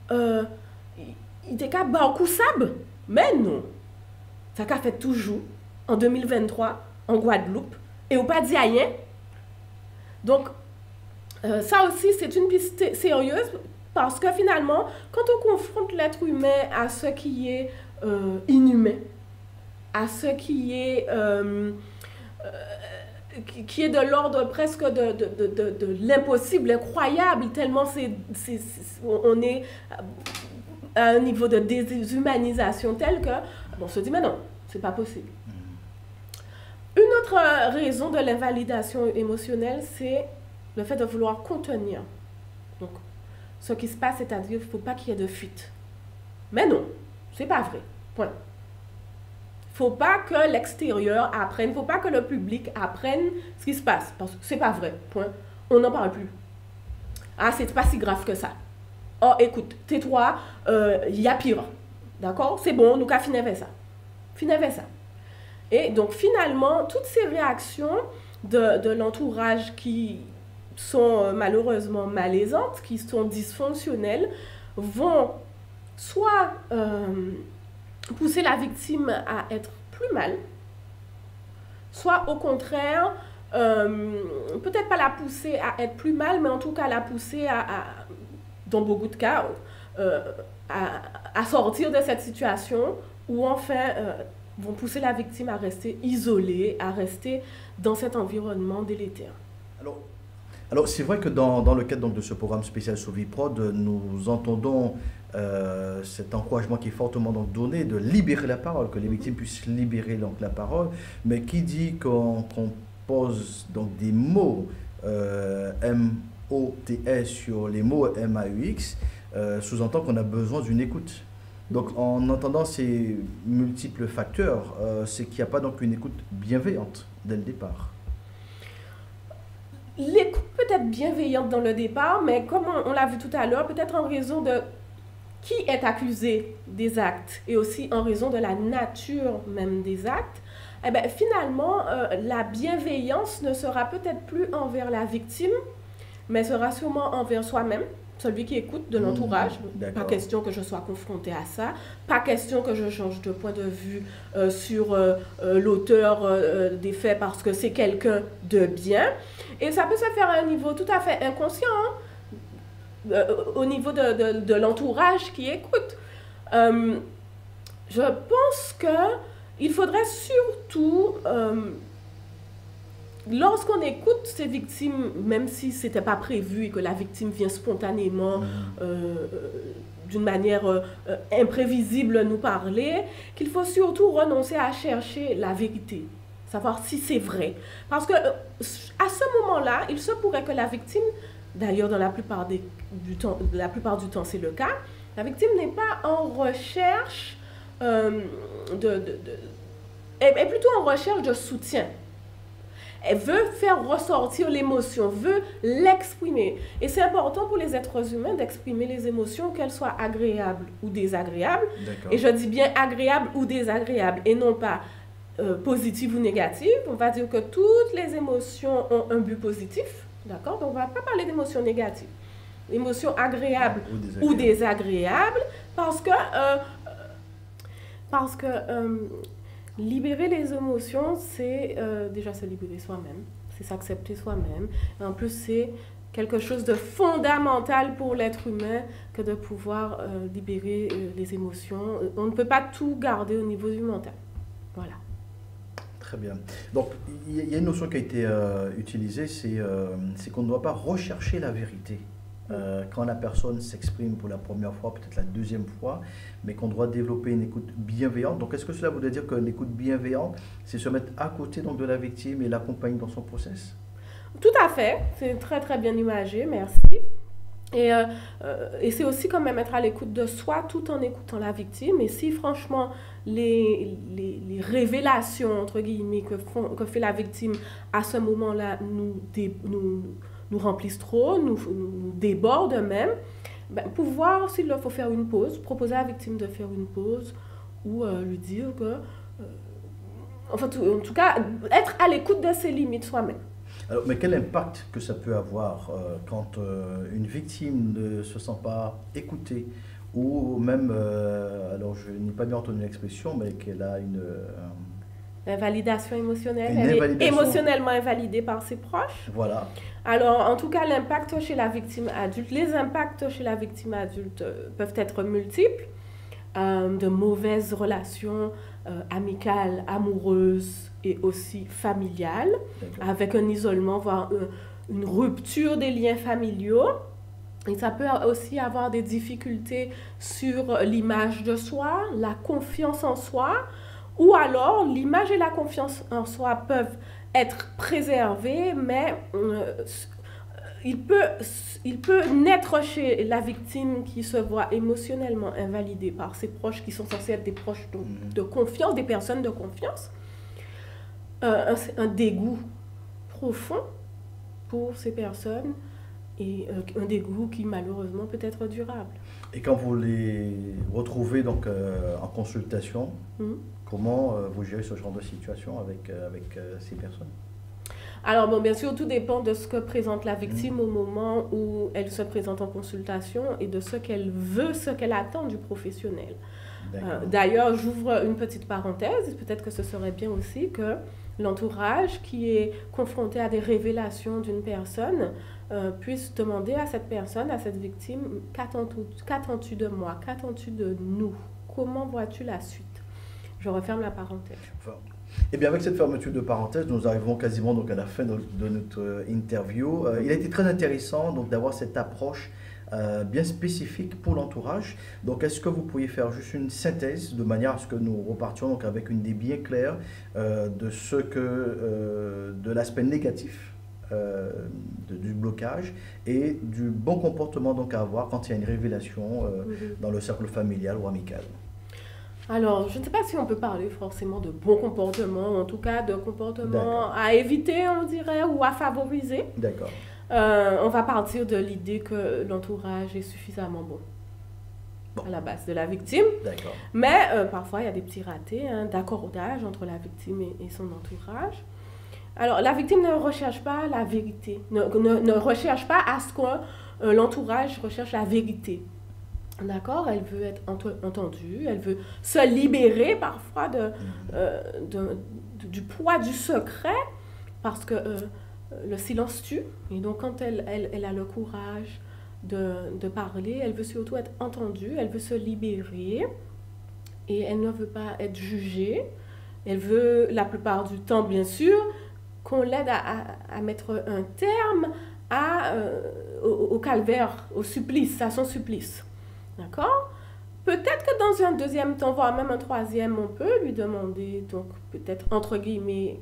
Il était qu'à beaucoup sable, mais non. Ça qu'a fait toujours en 2023 en Guadeloupe et au pas dit rien. Donc, ça aussi, c'est une piste sérieuse parce que finalement, quand on confronte l'être humain à ce qui est inhumain, à ce qui est de l'ordre presque de l'impossible, incroyable, tellement on est à un niveau de déshumanisation tel que on se dit mais non, c'est pas possible. Une autre raison de l'invalidation émotionnelle, c'est le fait de vouloir contenir. Donc, ce qui se passe, c'est-à-dire qu'il ne faut pas qu'il y ait de fuite. Mais non, c'est pas vrai. Point. Il ne faut pas que l'extérieur apprenne, il ne faut pas que le public apprenne ce qui se passe. Parce que c'est pas vrai. Point. On n'en parle plus. Ah, c'est pas si grave que ça. Oh, écoute, tais-toi, il y a pire. D'accord? C'est bon, nous qu'à finir avec ça. Finir avec ça. Et donc, finalement, toutes ces réactions de l'entourage qui sont malheureusement malaisantes, qui sont dysfonctionnelles, vont soit pousser la victime à être plus mal, soit au contraire, peut-être pas la pousser à être plus mal, mais en tout cas la pousser dans beaucoup de cas, à sortir de cette situation où enfin vont pousser la victime à rester isolée, à rester dans cet environnement délétère. Alors c'est vrai que dans le cadre donc, de ce programme spécial sur Viprod, nous entendons cet encouragement qui est fortement donc, donné de libérer la parole, que les victimes puissent libérer donc, la parole, mais qui dit qu'on pose donc, des mots M-O-T-S sur les mots M-A-U-X, sous-entend qu'on a besoin d'une écoute. Donc en entendant ces multiples facteurs, c'est qu'il n'y a pas donc une écoute bienveillante dès le départ. L'écoute peut être bienveillante dans le départ, mais comme on l'a vu tout à l'heure, peut-être en raison de qui est accusé des actes et aussi en raison de la nature même des actes, eh bien, finalement, la bienveillance ne sera peut-être plus envers la victime, mais sera sûrement envers soi-même, celui qui écoute de l'entourage. Pas question que je sois confrontée à ça, pas question que je change de point de vue sur l'auteur des faits parce que c'est quelqu'un de bien. Et ça peut se faire à un niveau tout à fait inconscient, hein, au niveau de l'entourage qui écoute. Je pense qu'il faudrait surtout, lorsqu'on écoute ces victimes, même si ce n'était pas prévu et que la victime vient spontanément, d'une manière imprévisible nous parler, qu'il faut surtout renoncer à chercher la vérité, savoir si c'est vrai. Parce que à ce moment-là, il se pourrait que la victime, d'ailleurs dans la plupart du temps c'est le cas, la victime n'est pas en recherche est plutôt en recherche de soutien. Elle veut faire ressortir l'émotion, veut l'exprimer. Et c'est important pour les êtres humains d'exprimer les émotions, qu'elles soient agréables ou désagréables. Et je dis bien agréables ou désagréables, et non pas positives ou négatives. On va dire que toutes les émotions ont un but positif. D'accord? Donc on ne va pas parler d'émotions négatives. Émotions agréables ou désagréables, parce que libérer les émotions, c'est déjà se libérer soi-même, c'est s'accepter soi-même. En plus, c'est quelque chose de fondamental pour l'être humain que de pouvoir libérer les émotions. On ne peut pas tout garder au niveau du mental. Voilà. Très bien. Donc, il y a une notion qui a été utilisée, c'est qu'on ne doit pas rechercher la vérité. Quand la personne s'exprime pour la première fois, peut-être la deuxième fois, mais qu'on doit développer une écoute bienveillante. Donc, est-ce que cela voudrait dire que l'écoute bienveillante, c'est se mettre à côté donc, de la victime et l'accompagner dans son process? Tout à fait, c'est très très bien imagé, merci. Et c'est aussi quand même être à l'écoute de soi tout en écoutant la victime. Et si franchement les révélations, entre guillemets, que fait la victime à ce moment-là nous remplissent trop, nous débordent même, ben, pouvoir, s'il leur faut faire une pause, proposer à la victime de faire une pause ou lui dire que, enfin, en tout cas, être à l'écoute de ses limites soi-même. Alors, mais quel impact que ça peut avoir quand une victime ne se sent pas écoutée ou même, alors je n'ai pas bien entendu l'expression, mais qu'elle a une... Invalidation émotionnelle, Une elle est invalidation. émotionnellement invalidée par ses proches. Voilà, Alors, en tout cas, l'impact chez la victime adulte, les impacts chez la victime adulte peuvent être multiples. De mauvaises relations amicales, amoureuses et aussi familiales, d'accord. avec un isolement, voire une rupture des liens familiaux. Et ça peut aussi avoir des difficultés sur l'image de soi, la confiance en soi, ou alors l'image et la confiance en soi peuvent être préservées, mais il peut naître chez la victime qui se voit émotionnellement invalidée par ses proches qui sont censés être des proches de confiance, des personnes de confiance, un dégoût profond pour ces personnes et un dégoût qui malheureusement peut être durable. Et quand vous les retrouvez donc en consultation, comment vous gérez ce genre de situation avec ces personnes? Alors, bon, bien sûr, tout dépend de ce que présente la victime au moment où elle se présente en consultation et de ce qu'elle veut, ce qu'elle attend du professionnel. D'ailleurs, j'ouvre une petite parenthèse, peut-être que ce serait bien aussi que l'entourage qui est confronté à des révélations d'une personne puisse demander à cette personne, à cette victime, qu'attends-tu de moi, qu'attends-tu de nous, comment vois-tu la suite? Je referme la parenthèse. Enfin, et bien avec cette fermeture de parenthèse, nous arrivons quasiment donc à la fin de notre interview. Il a été très intéressant donc d'avoir cette approche bien spécifique pour l'entourage. Donc est-ce que vous pourriez faire juste une synthèse de manière à ce que nous repartions donc avec une idée bien claire de ce que de l'aspect négatif du blocage et du bon comportement donc à avoir quand il y a une révélation dans le cercle familial ou amical? Alors, je ne sais pas si on peut parler forcément de bon comportement, en tout cas de comportement à éviter, on dirait, ou à favoriser. D'accord. On va partir de l'idée que l'entourage est suffisamment bon à la base de la victime. D'accord. Mais parfois, il y a des petits ratés d'accordage entre la victime et son entourage. Alors, la victime ne recherche pas la vérité, ne recherche pas à ce que l'entourage recherche la vérité. D'accord? Elle veut être entendue, elle veut se libérer parfois du poids du secret, parce que le silence tue. Et donc, quand elle a le courage de parler, elle veut surtout être entendue, elle veut se libérer, et elle ne veut pas être jugée. Elle veut, la plupart du temps, bien sûr, qu'on l'aide à mettre un terme au calvaire, au supplice, à son supplice. D'accord? Peut-être que dans un deuxième temps, voire même un troisième, on peut lui demander, donc peut-être entre guillemets,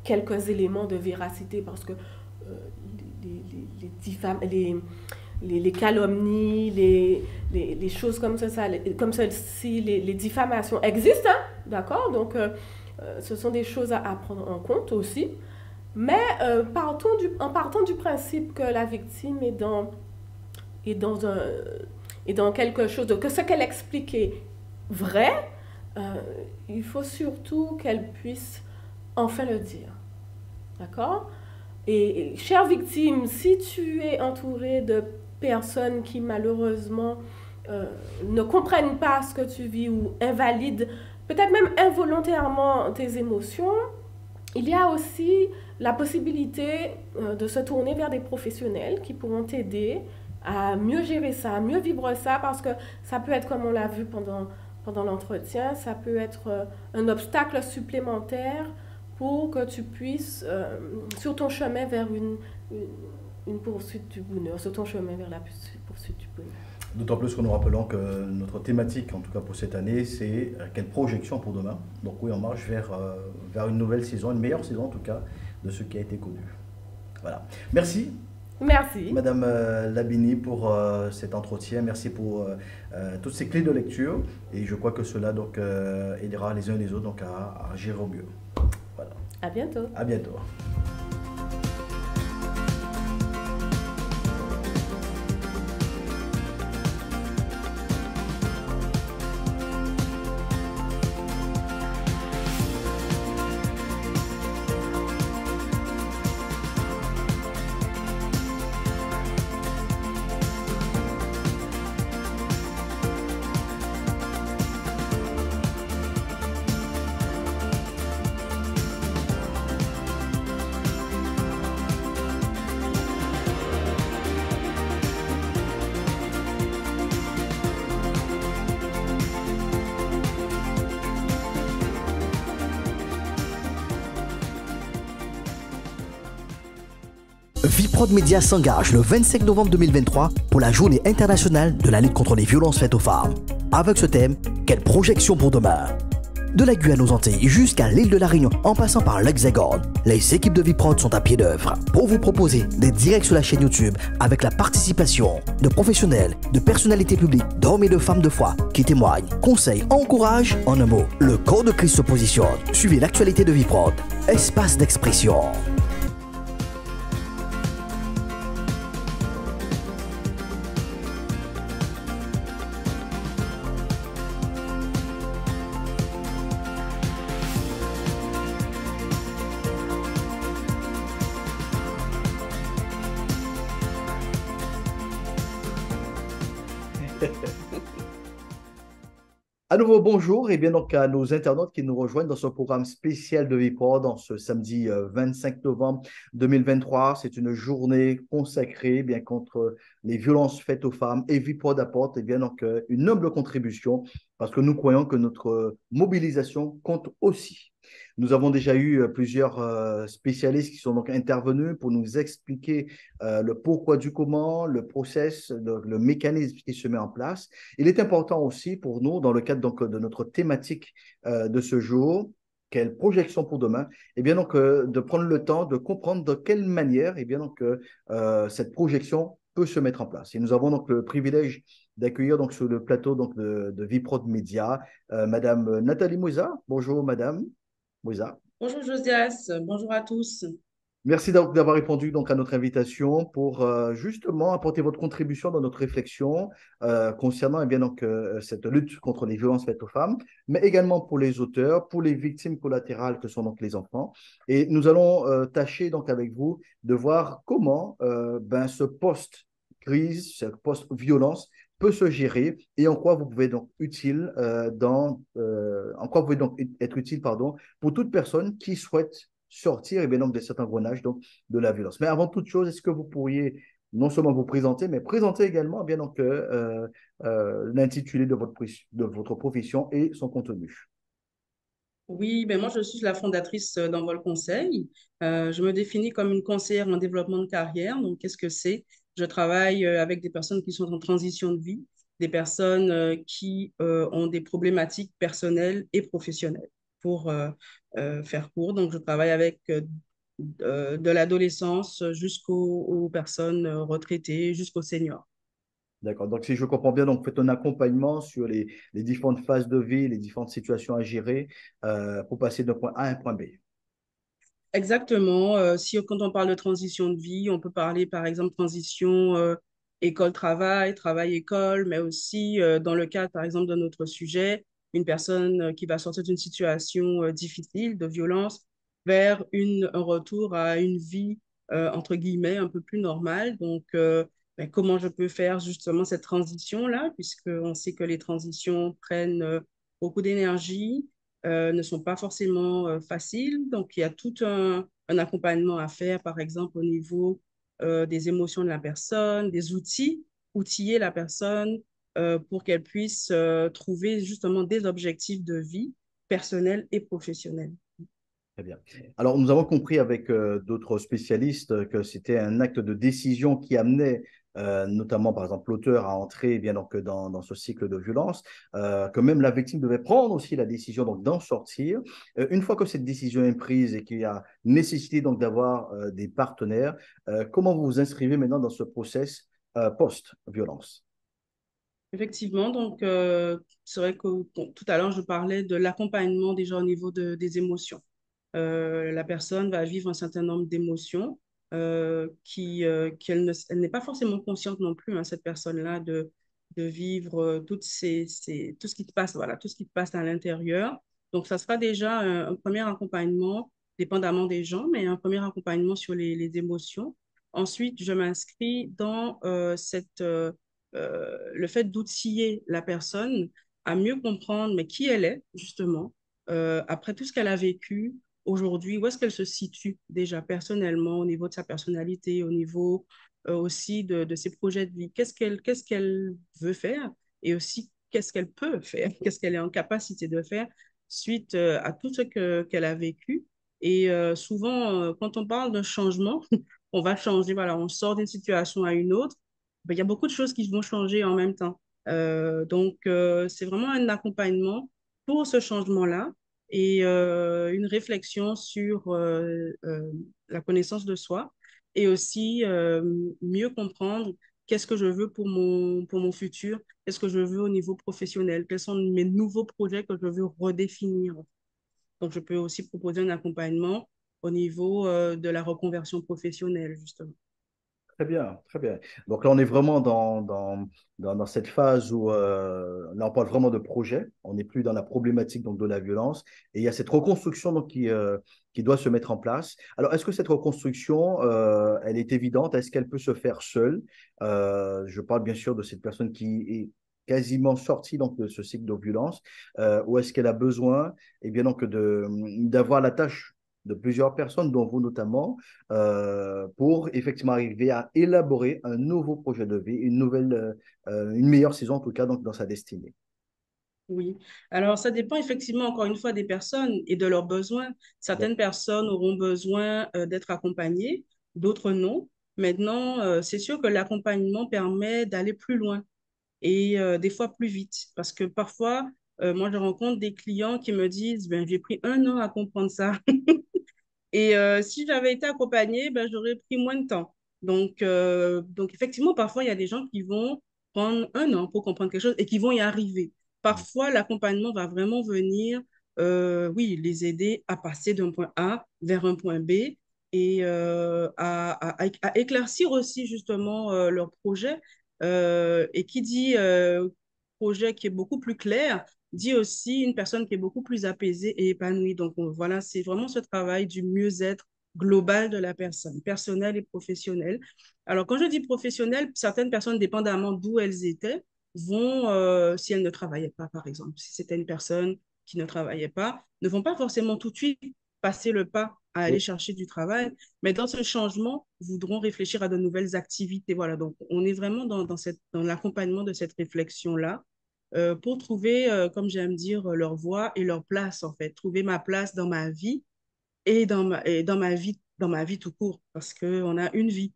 quelques éléments de véracité, parce que les calomnies, les choses comme comme celle-ci, les diffamations existent, hein? D'accord? Donc, ce sont des choses à prendre en compte aussi. Mais en partant du principe que la victime est dans quelque chose, que ce qu'elle explique est vrai, il faut surtout qu'elle puisse enfin le dire. D'accord? Et chère victime, si tu es entourée de personnes qui malheureusement ne comprennent pas ce que tu vis ou invalident peut-être même involontairement tes émotions, il y a aussi la possibilité de se tourner vers des professionnels qui pourront t'aider à mieux gérer ça, à mieux vivre ça, parce que ça peut être, comme on l'a vu pendant l'entretien, ça peut être un obstacle supplémentaire pour que tu puisses, sur ton chemin vers une poursuite du bonheur, sur ton chemin vers la poursuite du bonheur. D'autant plus que nous rappelons que notre thématique, en tout cas pour cette année, c'est quelle projection pour demain. Donc oui, on marche vers une nouvelle saison, une meilleure saison en tout cas, de ce qui a été connu. Voilà. Merci, Merci. Madame Labini, pour cet entretien. Merci pour toutes ces clés de lecture. Et je crois que cela donc, aidera les uns et les autres donc, à agir au mieux. Voilà. À bientôt. À bientôt. Viprod Média s'engage le 25 novembre 2023 pour la journée internationale de la lutte contre les violences faites aux femmes. Avec ce thème, quelle projection pour demain? De la Guyane aux Antilles jusqu'à l'île de la Réunion en passant par l'Hexagone, les équipes de Viprod sont à pied d'œuvre pour vous proposer des directs sur la chaîne YouTube avec la participation de professionnels, de personnalités publiques, d'hommes et de femmes de foi qui témoignent, conseillent, encouragent. En un mot, le corps de Christ se positionne. Suivez l'actualité de Viprod, espace d'expression. À nouveau, bonjour et bien donc à nos internautes qui nous rejoignent dans ce programme spécial de Viprod dans ce samedi 25 novembre 2023. C'est une journée consacrée bien contre les violences faites aux femmes et Viprod apporte bien donc une noble contribution parce que nous croyons que notre mobilisation compte aussi. Nous avons déjà eu plusieurs spécialistes qui sont donc intervenus pour nous expliquer le pourquoi du comment, le process, le mécanisme qui se met en place. Il est important aussi pour nous, dans le cadre donc, de notre thématique de ce jour, quelle projection pour demain, et bien donc de prendre le temps de comprendre de quelle manière et bien donc cette projection peut se mettre en place. Et nous avons donc le privilège d'accueillir donc sur le plateau donc de Viprod Média Madame Nathalie Mouza. Bonjour Madame Mouza. Bonjour Josias, bonjour à tous. Merci d'avoir répondu donc à notre invitation pour justement apporter votre contribution dans notre réflexion concernant eh bien, donc, cette lutte contre les violences faites aux femmes, mais également pour les auteurs, pour les victimes collatérales que sont donc les enfants. Et nous allons tâcher donc avec vous de voir comment ce post-crise, ce post-violence peut se gérer et en quoi vous pouvez donc en quoi vous pouvez donc être utile pour toute personne qui souhaite sortir et bien donc de cet engrenage donc de la violence. Mais avant toute chose, est-ce que vous pourriez non seulement vous présenter, mais présenter également bien donc l'intitulé de votre profession et son contenu? Oui, ben moi je suis la fondatrice d'Envol Conseil. Je me définis comme une conseillère en développement de carrière. Donc, qu'est-ce que c'est? Je travaille avec des personnes qui sont en transition de vie, des personnes qui ont des problématiques personnelles et professionnelles. Pour faire court, donc je travaille avec de l'adolescence jusqu'aux personnes retraitées, jusqu'aux seniors. D'accord. Donc, si je comprends bien, donc, vous faites un accompagnement sur les différentes phases de vie, les différentes situations à gérer pour passer d'un point A à un point B. Exactement. Quand on parle de transition de vie, on peut parler par exemple transition école-travail, travail-école, mais aussi dans le cadre par exemple de notre sujet, une personne qui va sortir d'une situation difficile, de violence, vers un retour à une vie entre guillemets un peu plus normale. Donc, comment je peux faire justement cette transition-là, puisqu'on sait que les transitions prennent beaucoup d'énergie, ne sont pas forcément faciles. Donc, il y a tout un accompagnement à faire, par exemple, au niveau des émotions de la personne, des outils, outiller la personne pour qu'elle puisse trouver justement des objectifs de vie personnels et professionnels. Très bien. Alors, nous avons compris avec d'autres spécialistes que c'était un acte de décision qui amenait notamment par exemple l'auteur a entré bien donc dans ce cycle de violence, que même la victime devait prendre aussi la décision donc d'en sortir. Une fois que cette décision est prise et qu'il y a nécessité donc d'avoir des partenaires, comment vous vous inscrivez maintenant dans ce process post-violence? Effectivement, donc c'est vrai que bon, tout à l'heure, je parlais de l'accompagnement déjà au niveau des émotions. La personne va vivre un certain nombre d'émotions elle n'est pas forcément consciente non plus, hein, cette personne-là, de vivre tout ce qui se passe, voilà, tout ce qui se passe à l'intérieur. Donc, ça sera déjà un premier accompagnement, dépendamment des gens, mais un premier accompagnement sur les émotions. Ensuite, je m'inscris dans le fait d'outiller la personne à mieux comprendre mais qui elle est, justement, après tout ce qu'elle a vécu aujourd'hui, où est-ce qu'elle se situe déjà personnellement, au niveau de sa personnalité, au niveau aussi de ses projets de vie, qu'est-ce qu'elle veut faire et aussi qu'est-ce qu'elle peut faire, qu'est-ce qu'elle est en capacité de faire suite à tout ce qu'elle a vécu. Et souvent, quand on parle d'un changement, on va changer, voilà, on sort d'une situation à une autre, ben, il y a beaucoup de choses qui vont changer en même temps. C'est vraiment un accompagnement pour ce changement-là et une réflexion sur la connaissance de soi et aussi mieux comprendre qu'est-ce que je veux pour mon futur, qu'est-ce que je veux au niveau professionnel, quels sont mes nouveaux projets que je veux redéfinir. Donc, je peux aussi proposer un accompagnement au niveau de la reconversion professionnelle, justement. Très bien, très bien. Donc là, on est vraiment dans cette phase où là, on parle vraiment de projet. On n'est plus dans la problématique donc, de la violence. Et il y a cette reconstruction donc, qui doit se mettre en place. Alors, est-ce que cette reconstruction, elle est évidente? Est-ce qu'elle peut se faire seule? Je parle bien sûr de cette personne qui est quasiment sortie donc, de ce cycle de violence. Ou est-ce qu'elle a besoin bien, donc, d'avoir la tâche de plusieurs personnes, dont vous notamment, pour effectivement arriver à élaborer un nouveau projet de vie, une meilleure saison en tout cas donc, dans sa destinée. Oui, alors ça dépend effectivement encore une fois des personnes et de leurs besoins. Certaines personnes auront besoin d'être accompagnées, d'autres non. Maintenant, c'est sûr que l'accompagnement permet d'aller plus loin et des fois plus vite parce que parfois, moi je rencontre des clients qui me disent, ben, j'ai pris 1 an à comprendre ça. Et si j'avais été accompagnée, ben, j'aurais pris moins de temps. Donc, effectivement, parfois, il y a des gens qui vont prendre 1 an pour comprendre quelque chose et qui vont y arriver. Parfois, l'accompagnement va vraiment venir, oui, les aider à passer d'un point A vers un point B et à éclaircir aussi justement leur projet. Et qui dit projet qui est beaucoup plus clair, dit aussi une personne qui est beaucoup plus apaisée et épanouie. Donc, voilà, c'est vraiment ce travail du mieux-être global de la personne, personnel et professionnel. Alors, quand je dis professionnel, certaines personnes, dépendamment d'où elles étaient, vont, si elles ne travaillaient pas, par exemple, si c'était une personne qui ne travaillait pas, ne vont pas forcément tout de suite passer le pas à aller chercher du travail, mais dans ce changement, voudront réfléchir à de nouvelles activités. Voilà, donc on est vraiment dans l'accompagnement de cette réflexion-là pour trouver, comme j'aime dire, leur voie et leur place, en fait. Trouver ma place dans ma vie et dans ma vie tout court, parce qu'on a une vie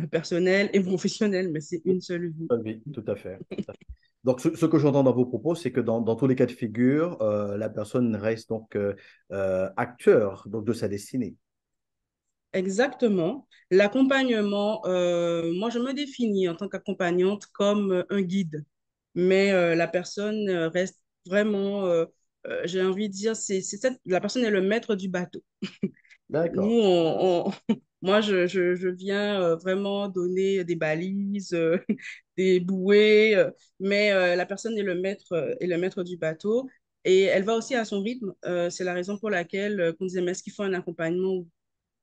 personnelle et professionnelle, mais c'est une seule vie. Oui, tout à fait. Tout à fait. Donc, ce que j'entends dans vos propos, c'est que dans tous les cas de figure, la personne reste donc acteur donc, de sa destinée. Exactement. L'accompagnement, moi, je me définis en tant qu'accompagnante comme un guide, mais la personne reste vraiment, j'ai envie de dire, la personne est le maître du bateau. Nous, D'accord. moi, je viens vraiment donner des balises, des bouées, mais la personne est le maître du bateau et elle va aussi à son rythme. C'est la raison pour laquelle, qu'on disait, mais est-ce qu'il faut un accompagnement?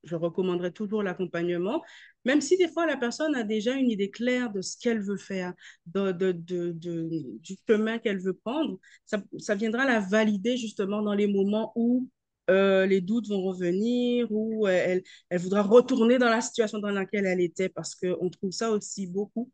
Je recommanderais toujours l'accompagnement, même si des fois la personne a déjà une idée claire de ce qu'elle veut faire, du chemin qu'elle veut prendre. Ça viendra la valider justement dans les moments où les doutes vont revenir, où elle voudra retourner dans la situation dans laquelle elle était, parce qu'on trouve ça aussi beaucoup,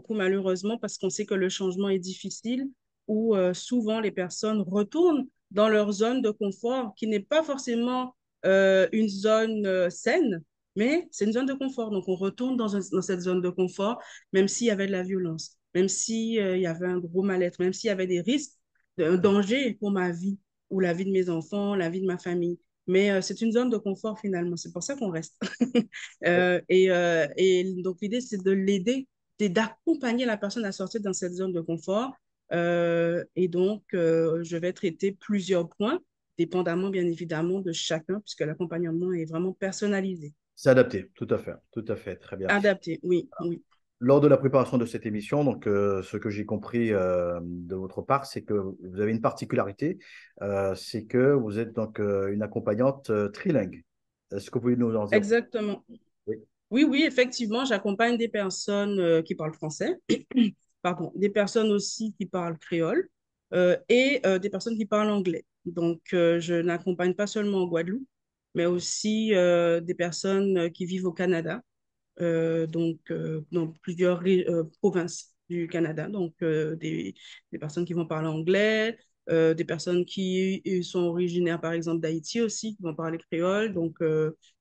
malheureusement, parce qu'on sait que le changement est difficile, où souvent les personnes retournent dans leur zone de confort qui n'est pas forcément une zone saine, Mais c'est une zone de confort. Donc, on retourne dans cette zone de confort, même s'il y avait de la violence, même s'il y avait un gros mal-être, même s'il y avait des risques, un danger pour ma vie ou la vie de mes enfants, la vie de ma famille. Mais c'est une zone de confort finalement. C'est pour ça qu'on reste. Et donc, l'idée, c'est de l'aider, c'est d'accompagner la personne à sortir dans cette zone de confort. Et donc, je vais traiter plusieurs points, dépendamment bien évidemment de chacun, puisque l'accompagnement est vraiment personnalisé. C'est adapté, tout à fait, très bien. Adapté, oui, oui. Lors de la préparation de cette émission, donc, ce que j'ai compris de votre part, c'est que vous avez une particularité, c'est que vous êtes donc une accompagnante trilingue. Est-ce que vous pouvez nous en dire? Exactement. Oui, Oui, oui, effectivement, j'accompagne des personnes qui parlent français, pardon, des personnes aussi qui parlent créole et des personnes qui parlent anglais. Donc, je n'accompagne pas seulement en Guadeloupe, mais aussi des personnes qui vivent au Canada, dans plusieurs provinces du Canada. Donc, des personnes qui vont parler anglais, des personnes qui sont originaires, par exemple, d'Haïti aussi, qui vont parler créole. Donc,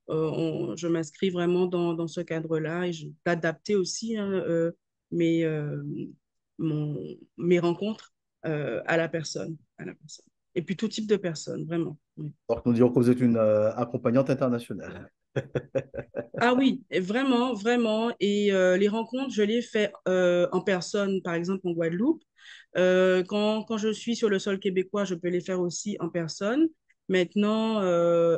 je m'inscris vraiment dans ce cadre-là et je peux adapter aussi hein, mon, mes rencontres à la personne, à la personne. Et puis tout type de personnes, vraiment. Oui. donc nous dirons que vous êtes une accompagnante internationale. Ah oui, et vraiment, vraiment. Et les rencontres, je les fais en personne, par exemple en Guadeloupe. Quand je suis sur le sol québécois, je peux les faire aussi en personne. Maintenant,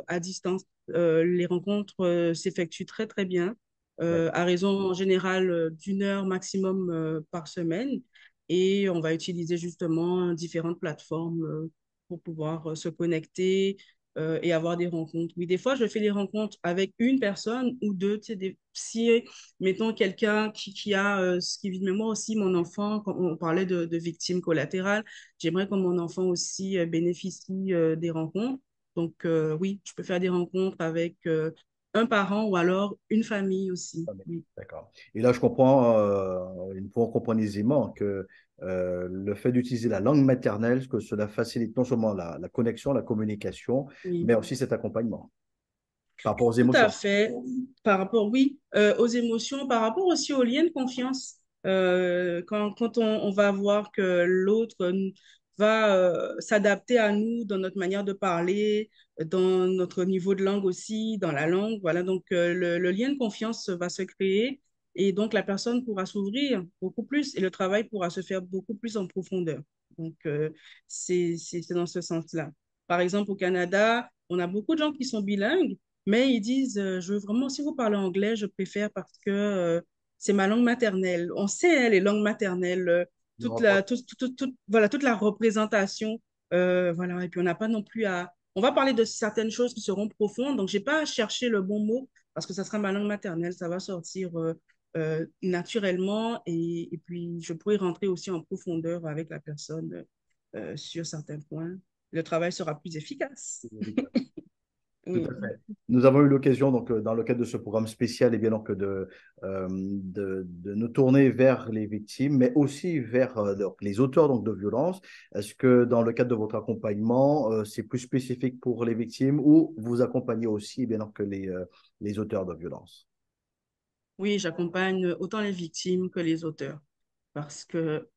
à distance, les rencontres s'effectuent très, très bien, à raison en général d'une heure maximum par semaine. Et on va utiliser justement différentes plateformes pour pouvoir se connecter et avoir des rencontres. Oui, des fois, je fais les rencontres avec une personne ou deux. Tu sais, si, mettons, quelqu'un qui a ce qui vit de mémoire aussi, mon enfant, quand on parlait de victimes collatérales, j'aimerais que mon enfant aussi bénéficie des rencontres. Donc, oui, je peux faire des rencontres avec un parent ou alors une famille aussi. Ah, mais Oui. d'accord. Et là, je comprends, on comprend aisément que le fait d'utiliser la langue maternelle, que cela facilite non seulement la connexion, la communication, Oui. mais aussi cet accompagnement par rapport aux Tout à émotions. fait. Par rapport, oui, aux émotions, par rapport aussi aux liens de confiance. Quand on va voir que l'autre va s'adapter à nous dans notre manière de parler, dans notre niveau de langue aussi, dans la langue, voilà. Donc, le lien de confiance va se créer et donc la personne pourra s'ouvrir beaucoup plus et le travail pourra se faire beaucoup plus en profondeur. Donc, c'est dans ce sens-là. Par exemple, au Canada, on a beaucoup de gens qui sont bilingues mais ils disent, je veux vraiment, si vous parlez anglais, je préfère parce que c'est ma langue maternelle. On sait, hein, les langues maternelles, voilà, toute la représentation. Voilà. Et puis, on n'a pas non plus à... On va parler de certaines choses qui seront profondes. Donc, je n'ai pas à chercher le bon mot parce que ça sera ma langue maternelle. Ça va sortir naturellement. Et puis, je pourrai rentrer aussi en profondeur avec la personne sur certains points. Le travail sera plus efficace. Tout Oui. à fait. Nous avons eu l'occasion, donc, dans le cadre de ce programme spécial, et bien donc, de nous tourner vers les victimes, mais aussi vers donc, les auteurs donc, de violences. Est-ce que dans le cadre de votre accompagnement, c'est plus spécifique pour les victimes ou vous accompagnez aussi eh bien donc, les auteurs de violences? Oui, j'accompagne autant les victimes que les auteurs parce que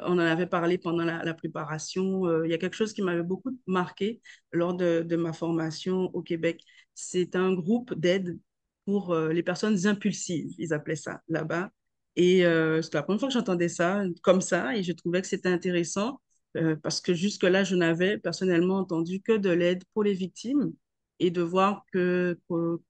on en avait parlé pendant la préparation. Il y a quelque chose qui m'avait beaucoup marqué lors de ma formation au Québec. C'est un groupe d'aide pour les personnes impulsives, ils appelaient ça là-bas. Et c'était la première fois que j'entendais ça comme ça et je trouvais que c'était intéressant parce que jusque-là, je n'avais personnellement entendu que de l'aide pour les victimes et de voir que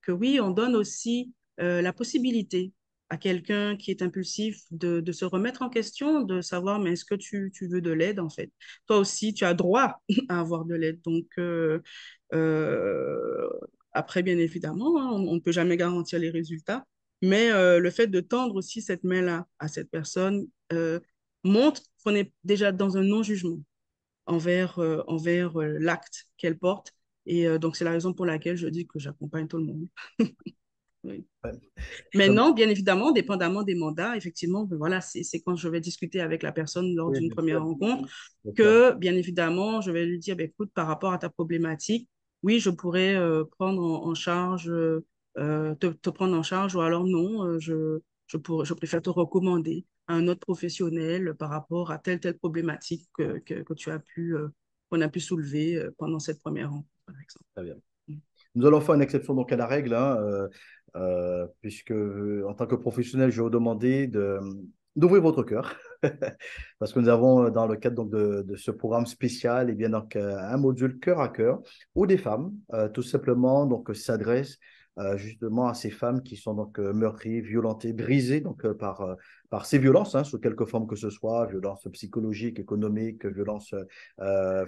oui, on donne aussi la possibilité à quelqu'un qui est impulsif de se remettre en question, de savoir, mais est-ce que tu veux de l'aide en fait? Toi aussi, tu as droit à avoir de l'aide. Donc, euh, après, bien évidemment, hein, on ne peut jamais garantir les résultats, mais le fait de tendre aussi cette main-là à cette personne montre qu'on est déjà dans un non-jugement envers l'acte qu'elle porte. Et donc, c'est la raison pour laquelle je dis que j'accompagne tout le monde. Oui. Ouais. Comme- Maintenant, bien évidemment, dépendamment des mandats, effectivement, ben voilà, c'est quand je vais discuter avec la personne lors Oui, d'une bien sûr, première rencontre bien sûr. que, bien évidemment, je vais lui dire, ben, écoute, par rapport à ta problématique, oui, je pourrais prendre en charge, te prendre en charge, ou alors non, je préfère te recommander à un autre professionnel par rapport à telle problématique que tu as pu, qu'on a pu soulever pendant cette première rencontre, par exemple. Très bien. Mm. Nous allons faire une exception donc à la règle, hein, puisque en tant que professionnel, je vais vous demander d'ouvrir votre cœur. Parce que nous avons, dans le cadre donc, de ce programme spécial, et bien, donc, un module cœur à cœur où des femmes, tout simplement, donc, s'adressent justement à ces femmes qui sont donc, meurtries, violentées, brisées donc, par ces violences, hein, sous quelque forme que ce soit, violences psychologiques, économiques, violences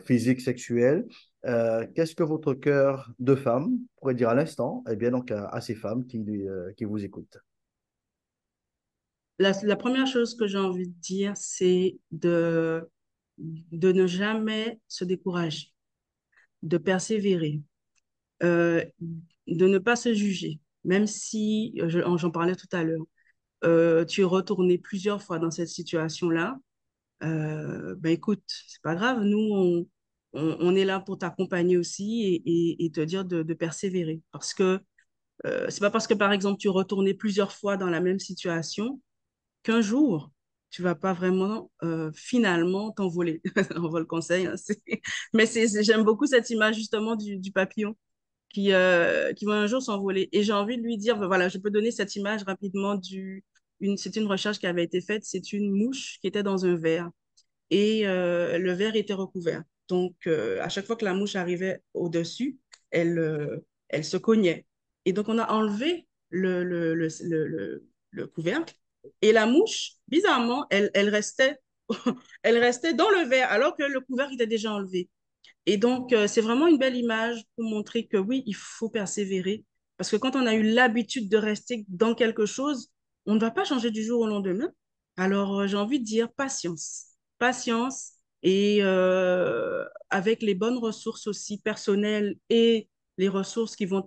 physiques, sexuelles. Qu'est-ce que votre cœur de femme pourrait dire à l'instant, eh bien, donc, à ces femmes qui vous écoutent? La première chose que j'ai envie de dire, c'est de ne jamais se décourager, de persévérer, euh, de ne pas se juger, même si, j'en parlais tout à l'heure, tu es retourné plusieurs fois dans cette situation-là. Ben écoute, c'est pas grave, nous, on est là pour t'accompagner aussi et te dire de persévérer. Parce que c'est pas parce que, par exemple, tu es retourné plusieurs fois dans la même situation qu'un jour, tu vas pas vraiment finalement t'envoler. On va le conseil, hein, mais j'aime beaucoup cette image justement du papillon qui va un jour s'envoler. Et j'ai envie de lui dire, ben voilà, je peux donner cette image rapidement c'est une recherche qui avait été faite, c'est une mouche qui était dans un verre et le verre était recouvert. Donc, à chaque fois que la mouche arrivait au-dessus, elle se cognait. Et donc, on a enlevé le couvercle et la mouche, bizarrement, elle restait, elle restait dans le verre alors que le couvercle était déjà enlevé. Et donc, c'est vraiment une belle image pour montrer que oui, il faut persévérer. Parce que quand on a eu l'habitude de rester dans quelque chose, on ne va pas changer du jour au lendemain. Alors, j'ai envie de dire patience. Patience et avec les bonnes ressources aussi personnelles et les ressources qui vont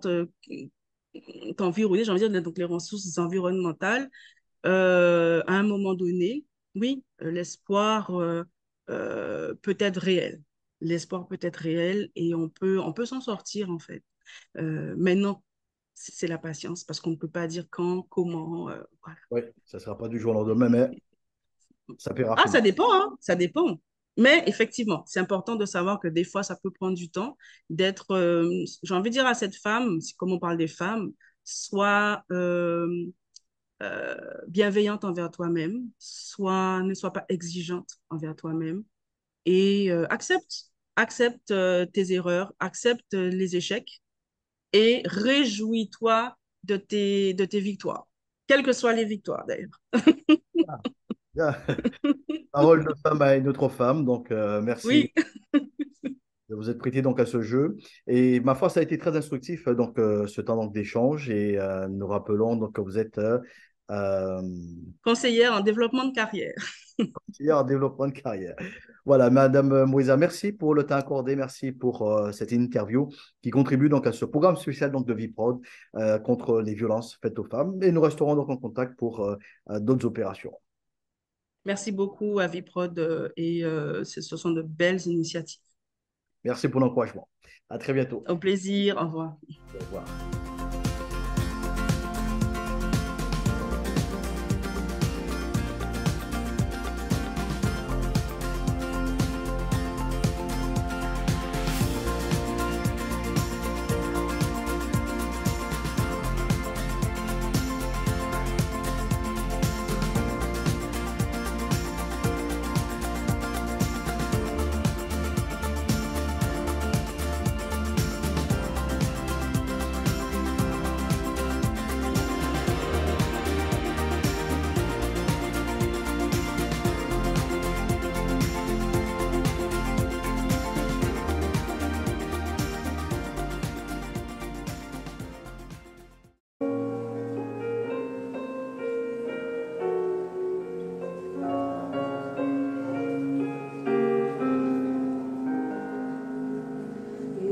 t'environner, j'ai envie de dire donc les ressources environnementales, à un moment donné, oui, l'espoir peut être réel. L'espoir peut être réel et on peut s'en sortir en fait. Mais non, c'est la patience parce qu'on ne peut pas dire quand, comment. Voilà. Oui, ça ne sera pas du jour au lendemain, mais ça paiera Ah, ça finir. dépend, hein, ça dépend. Mais effectivement, c'est important de savoir que des fois, ça peut prendre du temps d'être, j'ai envie de dire à cette femme, comme on parle des femmes, soit bienveillante envers toi-même, ne sois pas exigeante envers toi-même et accepte tes erreurs, accepte les échecs et réjouis-toi de tes victoires, quelles que soient les victoires d'ailleurs. Ah, bien. Parole de femme à une autre femme, donc merci Oui, de vous être prêté donc à ce jeu. Et ma foi, ça a été très instructif, donc ce temps donc, d'échange. Et nous rappelons donc que vous êtes euh, conseillère en développement de carrière. conseillère en développement de carrière. Voilà, Madame Moïsa, merci pour le temps accordé, merci pour cette interview qui contribue donc à ce programme spécial donc, de Viprod contre les violences faites aux femmes. Et nous resterons donc en contact pour d'autres opérations. Merci beaucoup à Viprod et ce sont de belles initiatives. Merci pour l'encouragement. À très bientôt. Au plaisir, au revoir. Au revoir.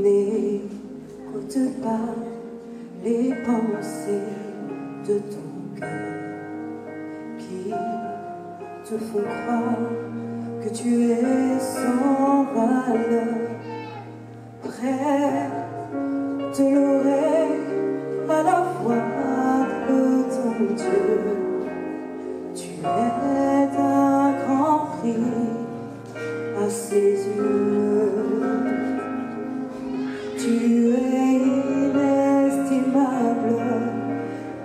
N'écoute pas les pensées de ton cœur qui te font croire que tu es sans valeur. Près ses yeux. Tu es inestimable,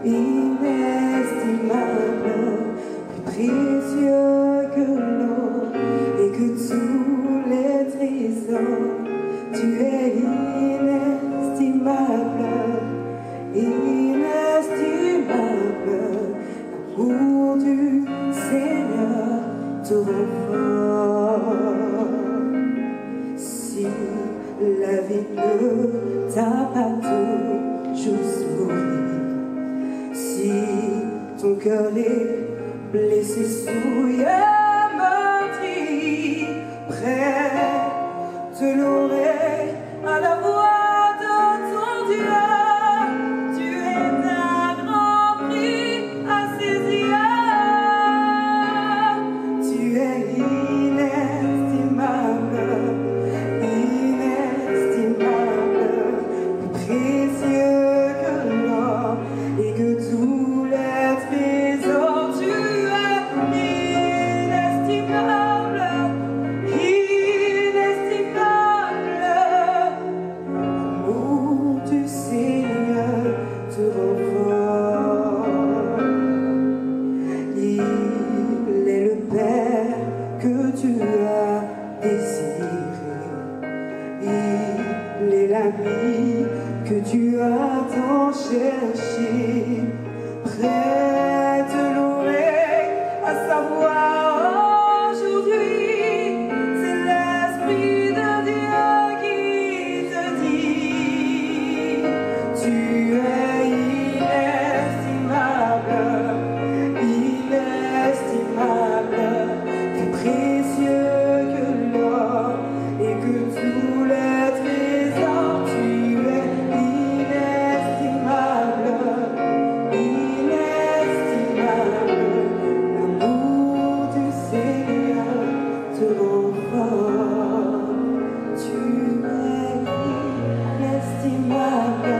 inestimable, plus précieux que l'eau et que tous les trésors. Tu es inestimable, inestimable, l'amour du Seigneur te rend fort. Si la vie ne t'a pas toujours souri, si ton cœur est blessé, souillé, meurtri, prêt te louer à la voix de ton Dieu. Tu es d'un grand prix à ses yeux. Tu es inestimable, inestimable, plus précieux que l'or et que tous les trésors. Tu es inestimable, inestimable, l'amour du Seigneur te rend fort. Il est le Père que tu as désiré, il est l'ami que tu as tant cherché, prêt te louer à savoir aujourd'hui. C'est l'Esprit de Dieu qui te dit: tu es inestimable, inestimable, plus précieux que l'or et que tous les trésors. Tu es inestimable, inestimable, l'amour du Seigneur te rend fort. Tu es inestimable,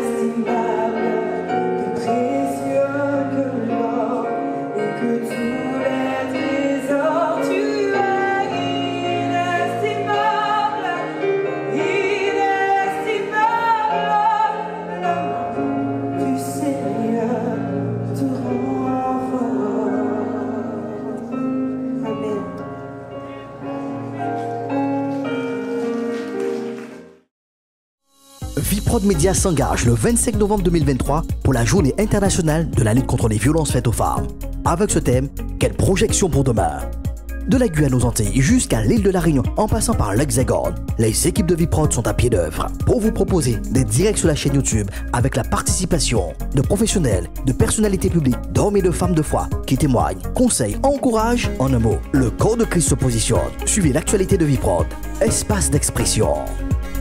inestimable, plus précieux que l'or et que tous les trésors. Tu es inestimable, inestimable, l'amour du Seigneur te rend fort. Amen. Viprod Média s'engage le 25 novembre 2023 pour la journée internationale de la lutte contre les violences faites aux femmes. Avec ce thème, quelle projection pour demain? De la Guyane aux Antilles jusqu'à l'île de la Réunion en passant par l'Hexagone, les équipes de Viprod sont à pied d'œuvre pour vous proposer des directs sur la chaîne YouTube avec la participation de professionnels, de personnalités publiques, d'hommes et de femmes de foi qui témoignent, conseillent, encouragent. En un mot, le corps de Christ se positionne. Suivez l'actualité de Viprod, espace d'expression.